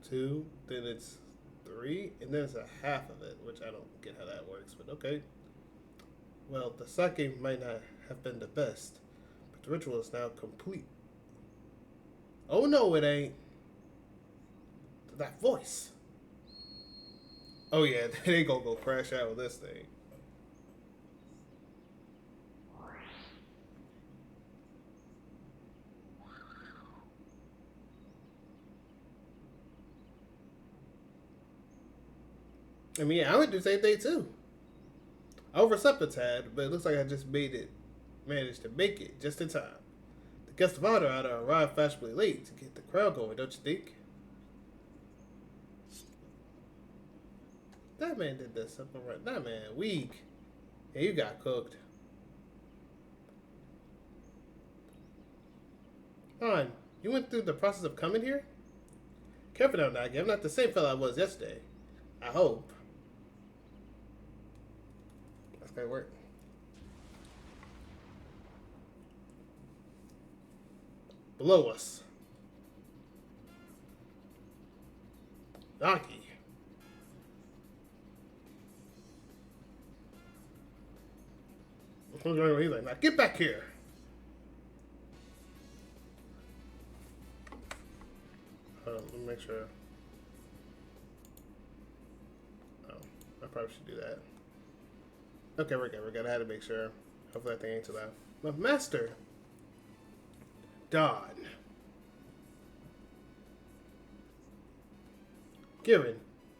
2, then it's 3, and then it's a half of it, which I don't get how that works, but okay. Well, the sake might not have been the best, but the ritual is now complete. Oh no, it ain't. That voice. Oh yeah, they gonna go crash out with this thing. I mean, yeah, I would do the same thing too. I overslept a tad, but it looks like I just managed to make it just in time. The guest of honor ought to arrive fashionably late to get the crowd going, don't you think? That man did this something right. That man weak. Yeah, you got cooked. On, you went through the process of coming here? Careful now, Nagi. I'm not the same fella I was yesterday. I hope. That's gonna work. Below us. Nagi. He's like, now get back here. Let me make sure. Oh, I probably should do that. Okay, we're good. We're good. I had to make sure. Hopefully that thing ain't too loud. But Master Don. Garen,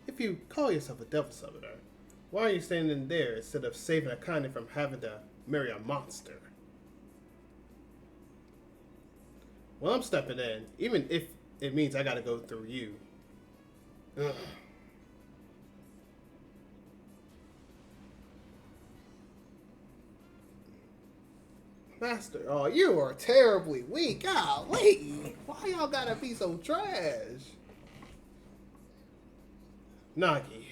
if you call yourself a devil summoner, why are you standing there instead of saving Akane from having to marry a monster? Well, I'm stepping in, even if it means I gotta go through you. Ugh. Master, oh, you are terribly weak. Golly, why y'all gotta be so trash? Nagi.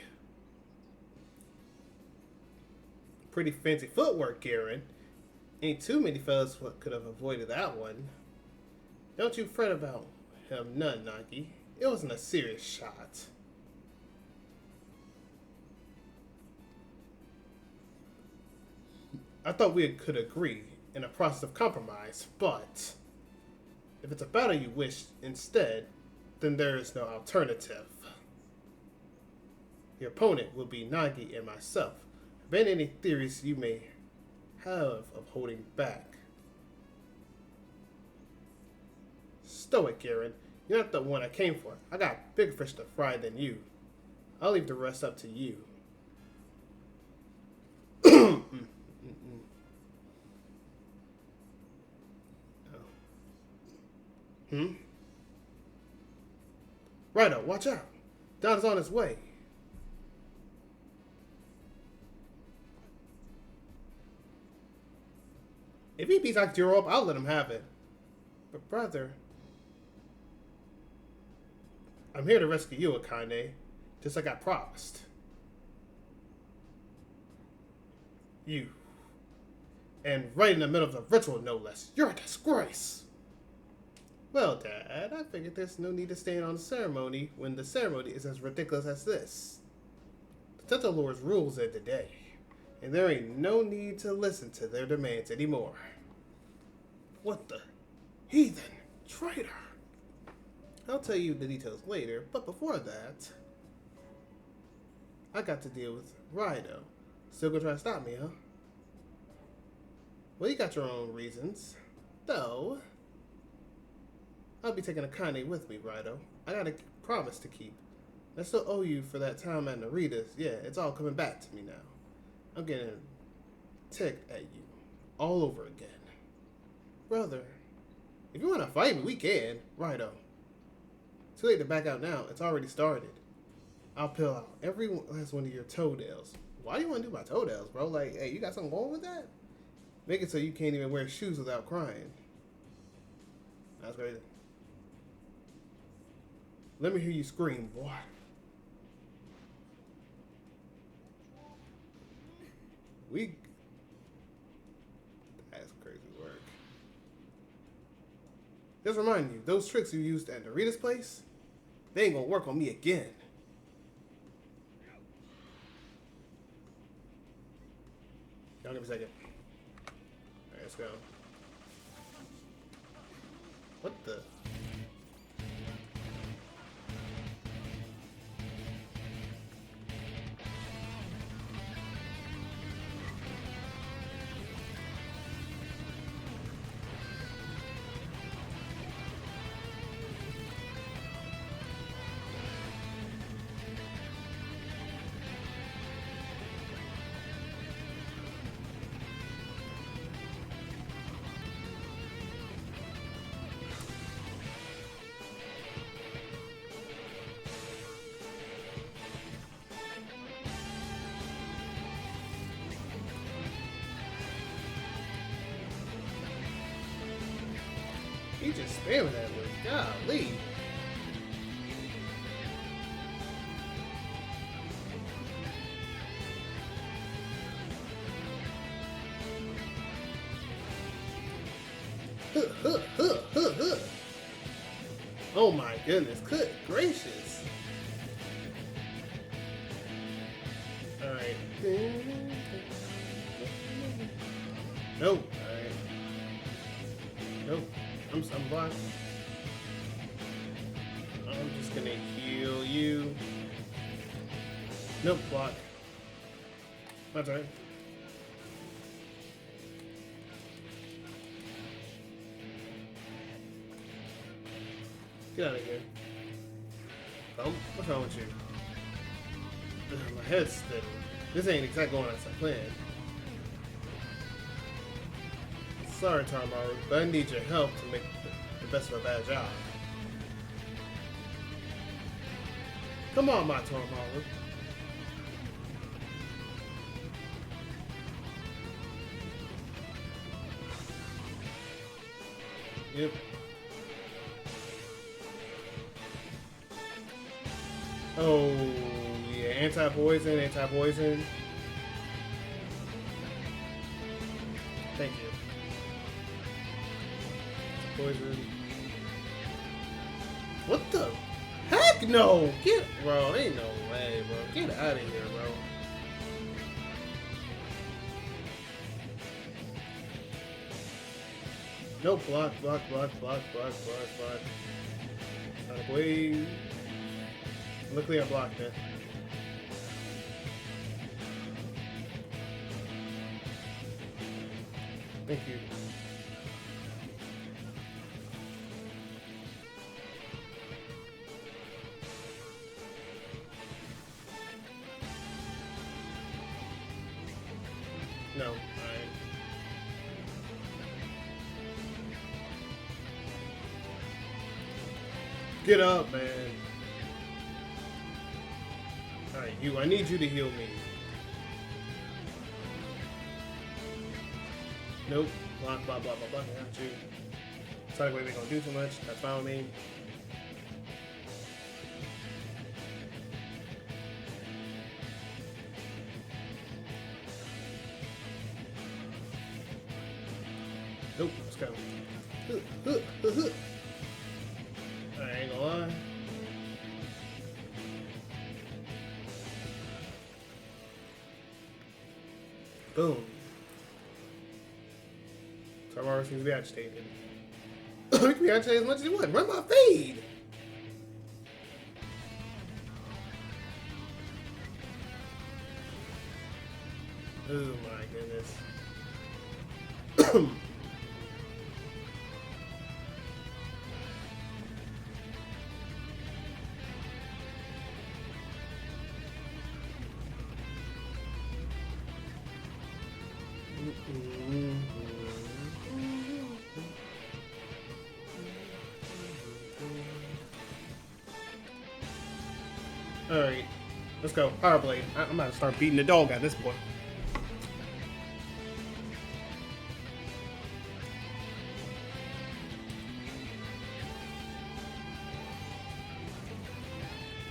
Pretty fancy footwork, Garen. Ain't too many fellas could have avoided that one. Don't you fret about him none, Nagi. It wasn't a serious shot. I thought we could agree. in a process of compromise, but if it's a battle you wish instead, then there is no alternative. Your opponent will be Nagi and myself. Abandon any theories you may have of holding back. Stoic, Garen. You're not the one I came for. I got bigger fish to fry than you. I'll leave the rest up to you. Raidou, watch out. Don is on his way. If he beats Akjiro up, I'll let him have it. But brother, I'm here to rescue you, Akane, just like I promised. You. And right in the middle of the ritual, no less. You're a disgrace. Well, Dad, I figured there's no need to stand on the ceremony when the ceremony is as ridiculous as this. The Tento Lord's rules end today, and there ain't no need to listen to their demands anymore. What the? Heathen! Traitor! I'll tell you the details later, but before that, I got to deal with Raidou. Still gonna try to stop me, huh? Well, you got your own reasons. Though, I'll be taking Akane with me, Raidou. I got a promise to keep. I still owe you for that time at Narita's. Yeah, it's all coming back to me now. I'm getting ticked at you all over again. Brother, if you want to fight me, we can. Raidou. Too late to back out now. It's already started. I'll peel out every last one of your toenails. Why do you want to do my toenails, bro? Like, hey, you got something going with that? Make it so you can't even wear shoes without crying. That's crazy. Let me hear you scream, boy. That's crazy work. Just remind you, those tricks you used at Narita's place, they ain't gonna work on me again. Y'all give me a second. Alright, let's go. What the? He just spamming that word. Golly. Oh my goodness. Good gracious. Alright. Nope. Alright. Nope. I'm blocked. I'm just gonna heal you. Nope, block. My turn. Get out of here. What's wrong with you? My head's spinning. This ain't exactly going as I planned. Sorry, Tamaru, but I need your help to make the best of a bad job. Come on, my Tamaru. Yep. Oh, yeah, anti-poison, anti-poison. Thank you. Poison. What the heck? No! Get, bro, ain't no way, bro. Get out of here, bro. Nope, block, block, block, block, block, block, block. Out of way. Luckily I blocked it. Thank you. No, alright. Get up, man. Alright, I need you to heal me. Nope. Blah, blah, blah, blah, blah. Got you. Sorry, we ain't gonna do too much. That's fine with me. Nope, let's go. I ain't gonna lie. Boom. Sarmara seems to be agitated. You can be agitated as much as you want. Run my feed! Oh my goodness. Alright, let's go. Power Blade. I'm about to start beating the dog at this point.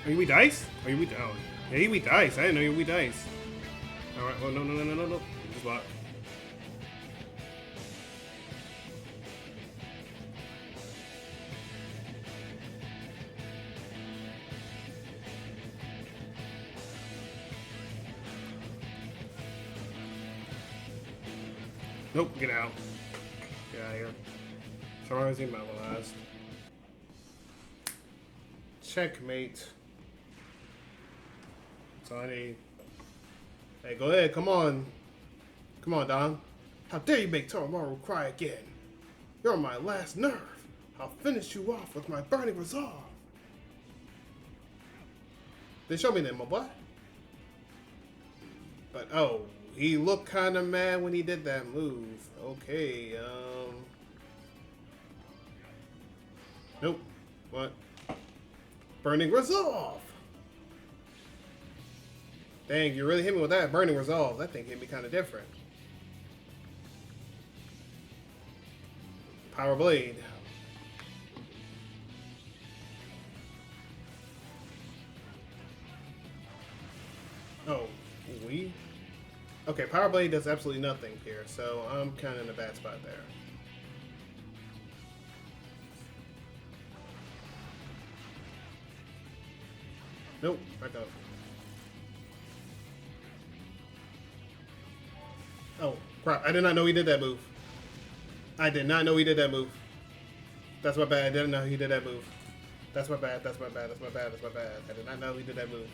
Are you weak dice? Are you weak? Oh, yeah, you weak dice. I didn't know you were weak dice. Alright, well, no. Just block. Nope, get out. Get out of here. Sorry, I was in my last. Checkmate. That's all I need. Hey, go ahead, come on. Come on, Don. How dare you make Toromaru cry again? You're my last nerve. I'll finish you off with my burning resolve. They showed me that, my boy. But, oh, he looked kind of mad when he did that move. Okay, Nope. What? Burning Resolve! Dang, you really hit me with that. Burning Resolve. That thing hit me kind of different. Power Blade. Oh, we? Okay, Power Blade does absolutely nothing here, so I'm kind of in a bad spot there. Nope, back up. Oh, crap. I did not know he did that move. I did not know he did that move. That's my bad. I didn't know he did that move. That's my bad. That's my bad. That's my bad. That's my bad. I did not know he did that move.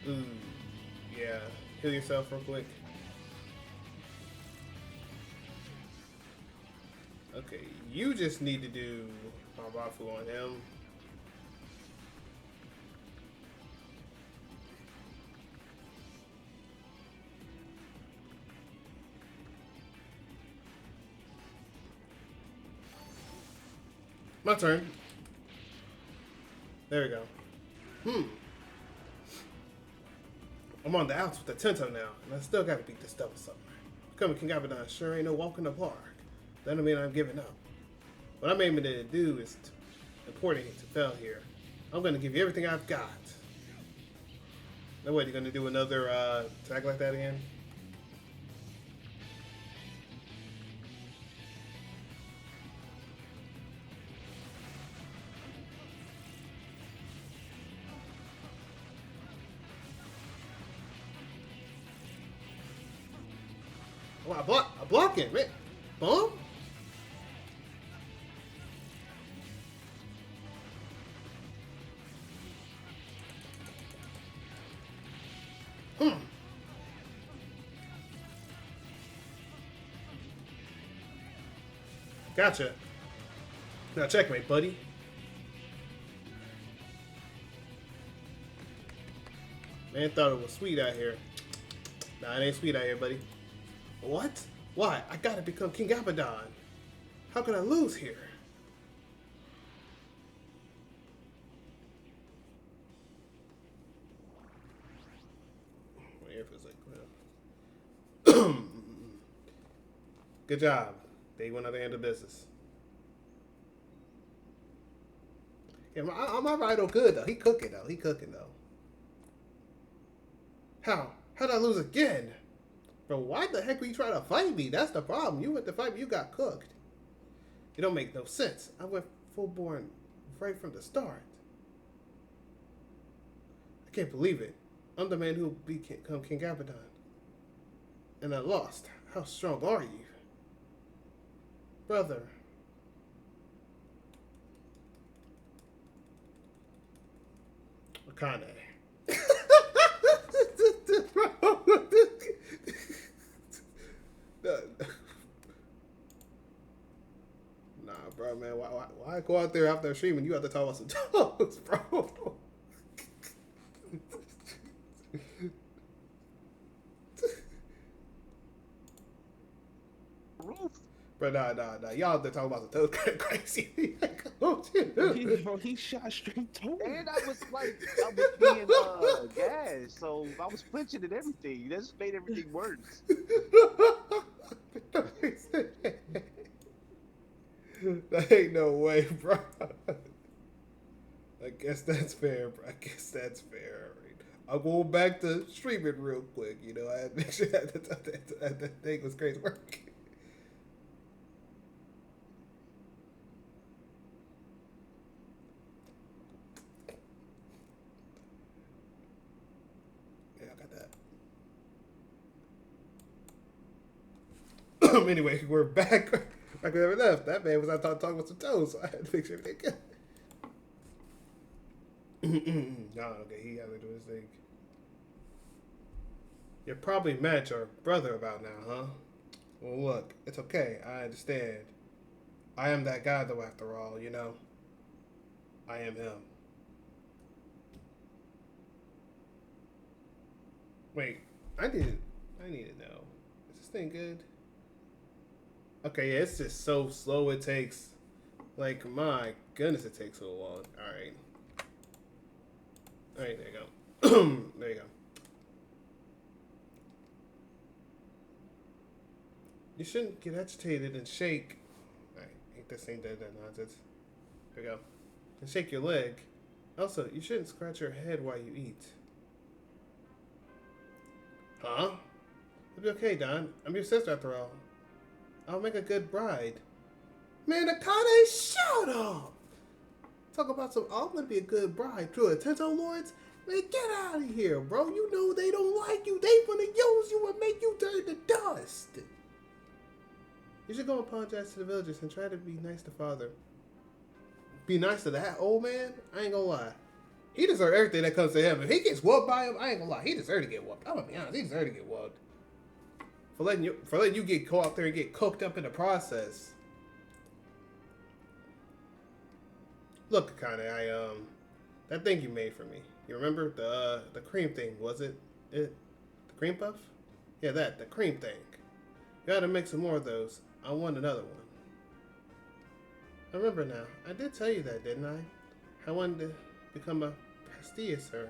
Ooh, yeah. Heal yourself real quick. Okay, you just need to do Marafu on him. My turn. There we go. I'm on the outs with the Tento now, and I still gotta beat this double somewhere. Becoming King Abaddon sure ain't no walk in the park. That don't mean I'm giving up. What I'm aiming to do is importing it to fail here. I'm gonna give you everything I've got. No way, you're gonna do another tag like that again? Oh, I block him, man. Bum? Gotcha. Now checkmate, buddy. Man thought it was sweet out here. Nah, it ain't sweet out here, buddy. What? Why? I gotta become King Abaddon. How could I lose here? My ear feels like, well. Good job. They went out there into business. Yeah, my raidou good though. He cooking though. How? How'd I lose again? Bro, why the heck were you trying to fight me? That's the problem. You went to fight me, you got cooked. It don't make no sense. I went full-born right from the start. I can't believe it. I'm the man who will become King Abaddon. And I lost. How strong are you? Brother. Akane. Nah, bro, man. Why go out there after streaming? You have to talk about some toes, bro. Bro, nah. Y'all there talking about some toes crazy. He shot straight to him. And I was being gassed, so I was flinching and everything. That just made everything worse. That ain't no way, bro. I guess that's fair, bro. Right. I'll go back to streaming real quick. You know, I had to make sure that thing was crazy work. Yeah, I got that. Anyway, we're back. Back where we left. That man was out talking about some toes, so I had to make sure everything good. No, okay, he had to do his thing. You're probably mad your brother about now, huh? Well, look, it's okay. I understand. I am that guy, though, after all, you know? I am him. Wait, I need to know. Is this thing good? Okay, yeah, it's just so slow it takes. Like, my goodness, it takes so long. Alright, there you go. There you go. You shouldn't get agitated and shake. Alright, ain't this thing that nonsense. There we go. And shake your leg. Also, you shouldn't scratch your head while you eat. Huh? It'll be okay, Don. I'm your sister after all. I'll make a good bride. Man, Akane, shut up! Talk about some, I'm gonna be a good bride. True, Atento Lords? Man, get out of here, bro. You know they don't like you. They wanna use you and make you turn to dust. You should go apologize to the villagers and try to be nice to father. Be nice to that old man? I ain't gonna lie. He deserves everything that comes to him. If he gets whooped by him, I ain't gonna lie. He deserves to get whooped. I'm gonna be honest. He deserves to get whooped. For letting you get caught out there and get cooked up in the process. Look, Akane, that thing you made for me. You remember the cream thing? Was it the cream puff? Yeah, the cream thing. You gotta make some more of those. I want another one. I remember now. I did tell you that, didn't I? I wanted to become a pastillier.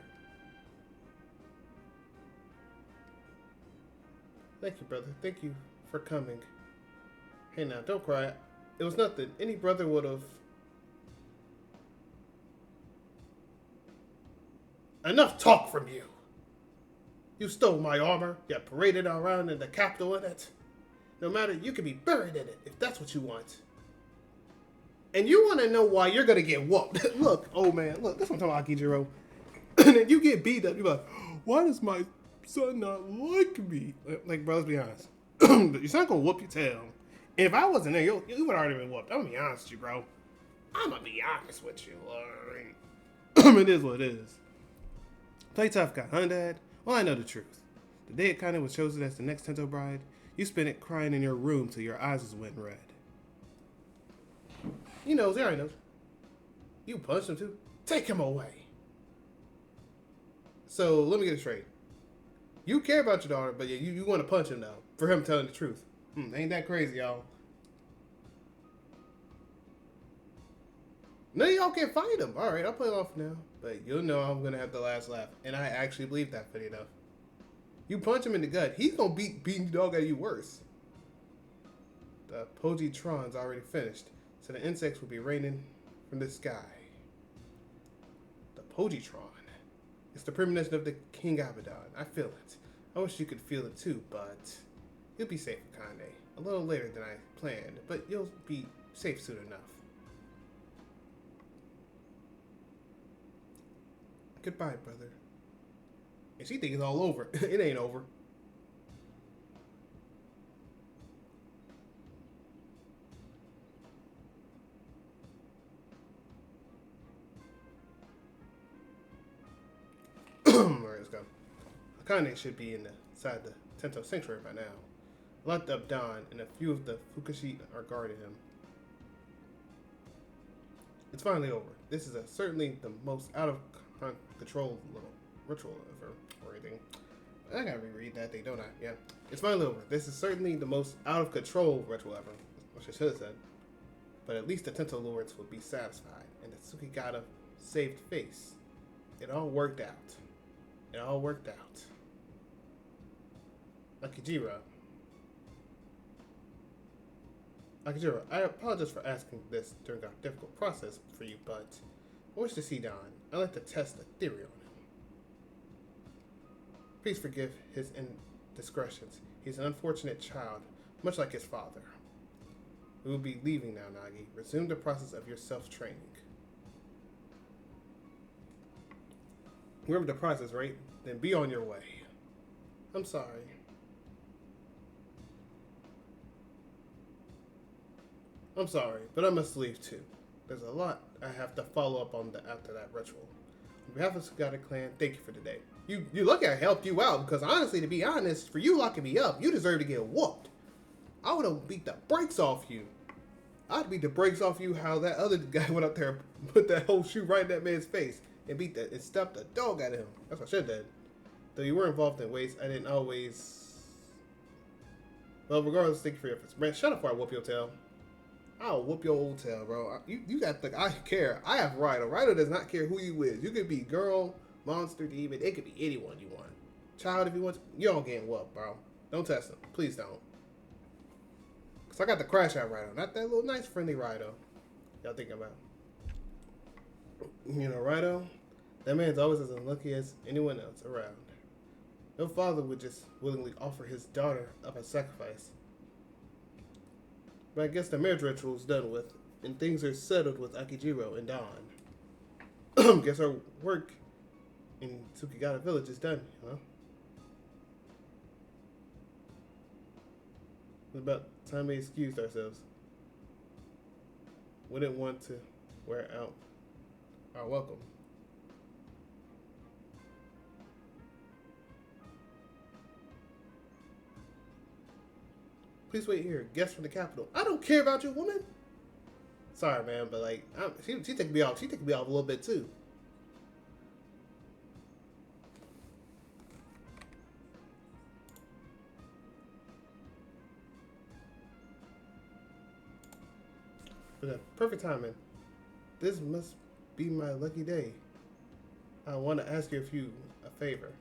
Thank you, brother. Thank you for coming. Hey now, don't cry. It was nothing. Any brother would have. Enough talk from you. You stole my armor. You paraded around in the capital in it. No matter, you can be buried in it if that's what you want. And you want to know why you're going to get whooped. Look, old man, look, this one talking about Akijiro. And then you get beat up. You're like, why does my son not like me? Like, bro, let's be honest. Your son gonna whoop your tail. If I wasn't there, you would already been whooped. I'm gonna be honest with you, bro. I'm gonna be honest with you. It is what it is. Play tough guy, huh, Dad? Well, I know the truth. The day Akane was chosen as the next Tento bride, you spent it crying in your room till your eyes was wet and red. He knows, he already knows. You punched him too? Take him away. So, let me get it straight. You care about your daughter, but you want to punch him now for him telling the truth. Ain't that crazy, y'all? None of y'all can fight him. All right, I'll play off now. But you'll know I'm going to have the last laugh. And I actually believe that, funny enough. You punch him in the gut, he's going to beat the dog out of you worse. The Pogitron's already finished, so the insects will be raining from the sky. The Pogitron. It's the premonition of the King Abaddon. I feel it. I wish you could feel it too, but you'll be safe, Akane. A little later than I planned, but you'll be safe soon enough. Goodbye, brother. And she thinks it's all over. It ain't over. Alright, let's go. Akane should be inside the Tento Sanctuary by now. Locked up Don, and a few of the Fukashi are guarding him. It's finally over. This is certainly the most out of control little ritual ever, or anything. I gotta reread that thing, don't I? Yeah. It's finally over. This is certainly the most out of control ritual ever, which I should have said. But at least the Tento Lords will be satisfied, and the Tsukigata saved face. It all worked out. It all worked out. Akijiro, I apologize for asking this during a difficult process for you, but I wish to see Don. I'd like to test a theory on him. Please forgive his indiscretions. He's an unfortunate child, much like his father. We will be leaving now, Nagi. Resume the process of your self-training. Remember the process, right? Then be on your way. I'm sorry. I'm sorry, but I must leave too. There's a lot I have to follow up on after that ritual. On behalf of Sagata Clan, thank you for today. You lucky I helped you out, because honestly, to be honest, for you locking me up, you deserve to get whooped. I would have beat the brakes off you. I'd beat the brakes off you how that other guy went up there and put that whole shoe right in that man's face and stuffed the dog out of him. That's what I should have done. Though you were involved in ways I didn't always... Well, regardless, thank you for your efforts. Man, shut up before I whoop your tail. I'll whoop your old tail, bro. You got to think I care. I have Raidou. Raidou does not care who you is. You could be girl, monster, demon. It could be anyone you want. Child, if you want to. You all getting whooped, bro. Don't test him. Please don't. Because I got the crash out Raidou. Not that little nice, friendly Raidou y'all thinking about. You know, Raidou, that man's always as unlucky as anyone else around. No father would just willingly offer his daughter up as sacrifice. But I guess the marriage ritual is done with, and things are settled with Akijiro and Don. Guess our work in Tsukigata Village is done, huh? It's about time we excused ourselves. We didn't want to wear out our welcome. Please wait here. Guest from the capital. I don't care about you, woman. Sorry, man, but like, she taking me off. She taking me off a little bit too. For the perfect timing. This must be my lucky day. I want to ask you a favor.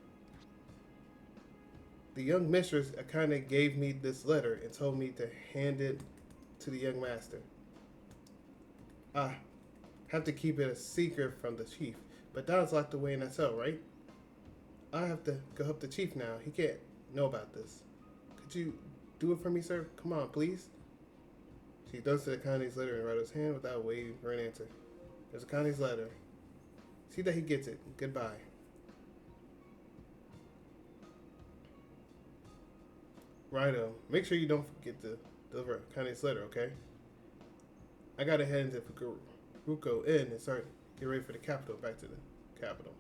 The young mistress Akane gave me this letter and told me to hand it to the young master. I have to keep it a secret from the chief, but Don's locked away in that cell, right? I have to go help the chief now. He can't know about this. Could you do it for me, sir? Come on, please. She does to Akane's letter and Raidou's hand without waiting for an answer. There's Akane's letter. See that he gets it. Goodbye. Righto. Make sure you don't forget to deliver Kanye's letter, okay? I gotta head into Fukuruko Inn and start get ready for the capital. Back to the capital.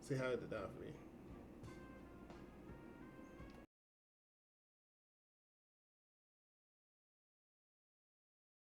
See how it did that for me.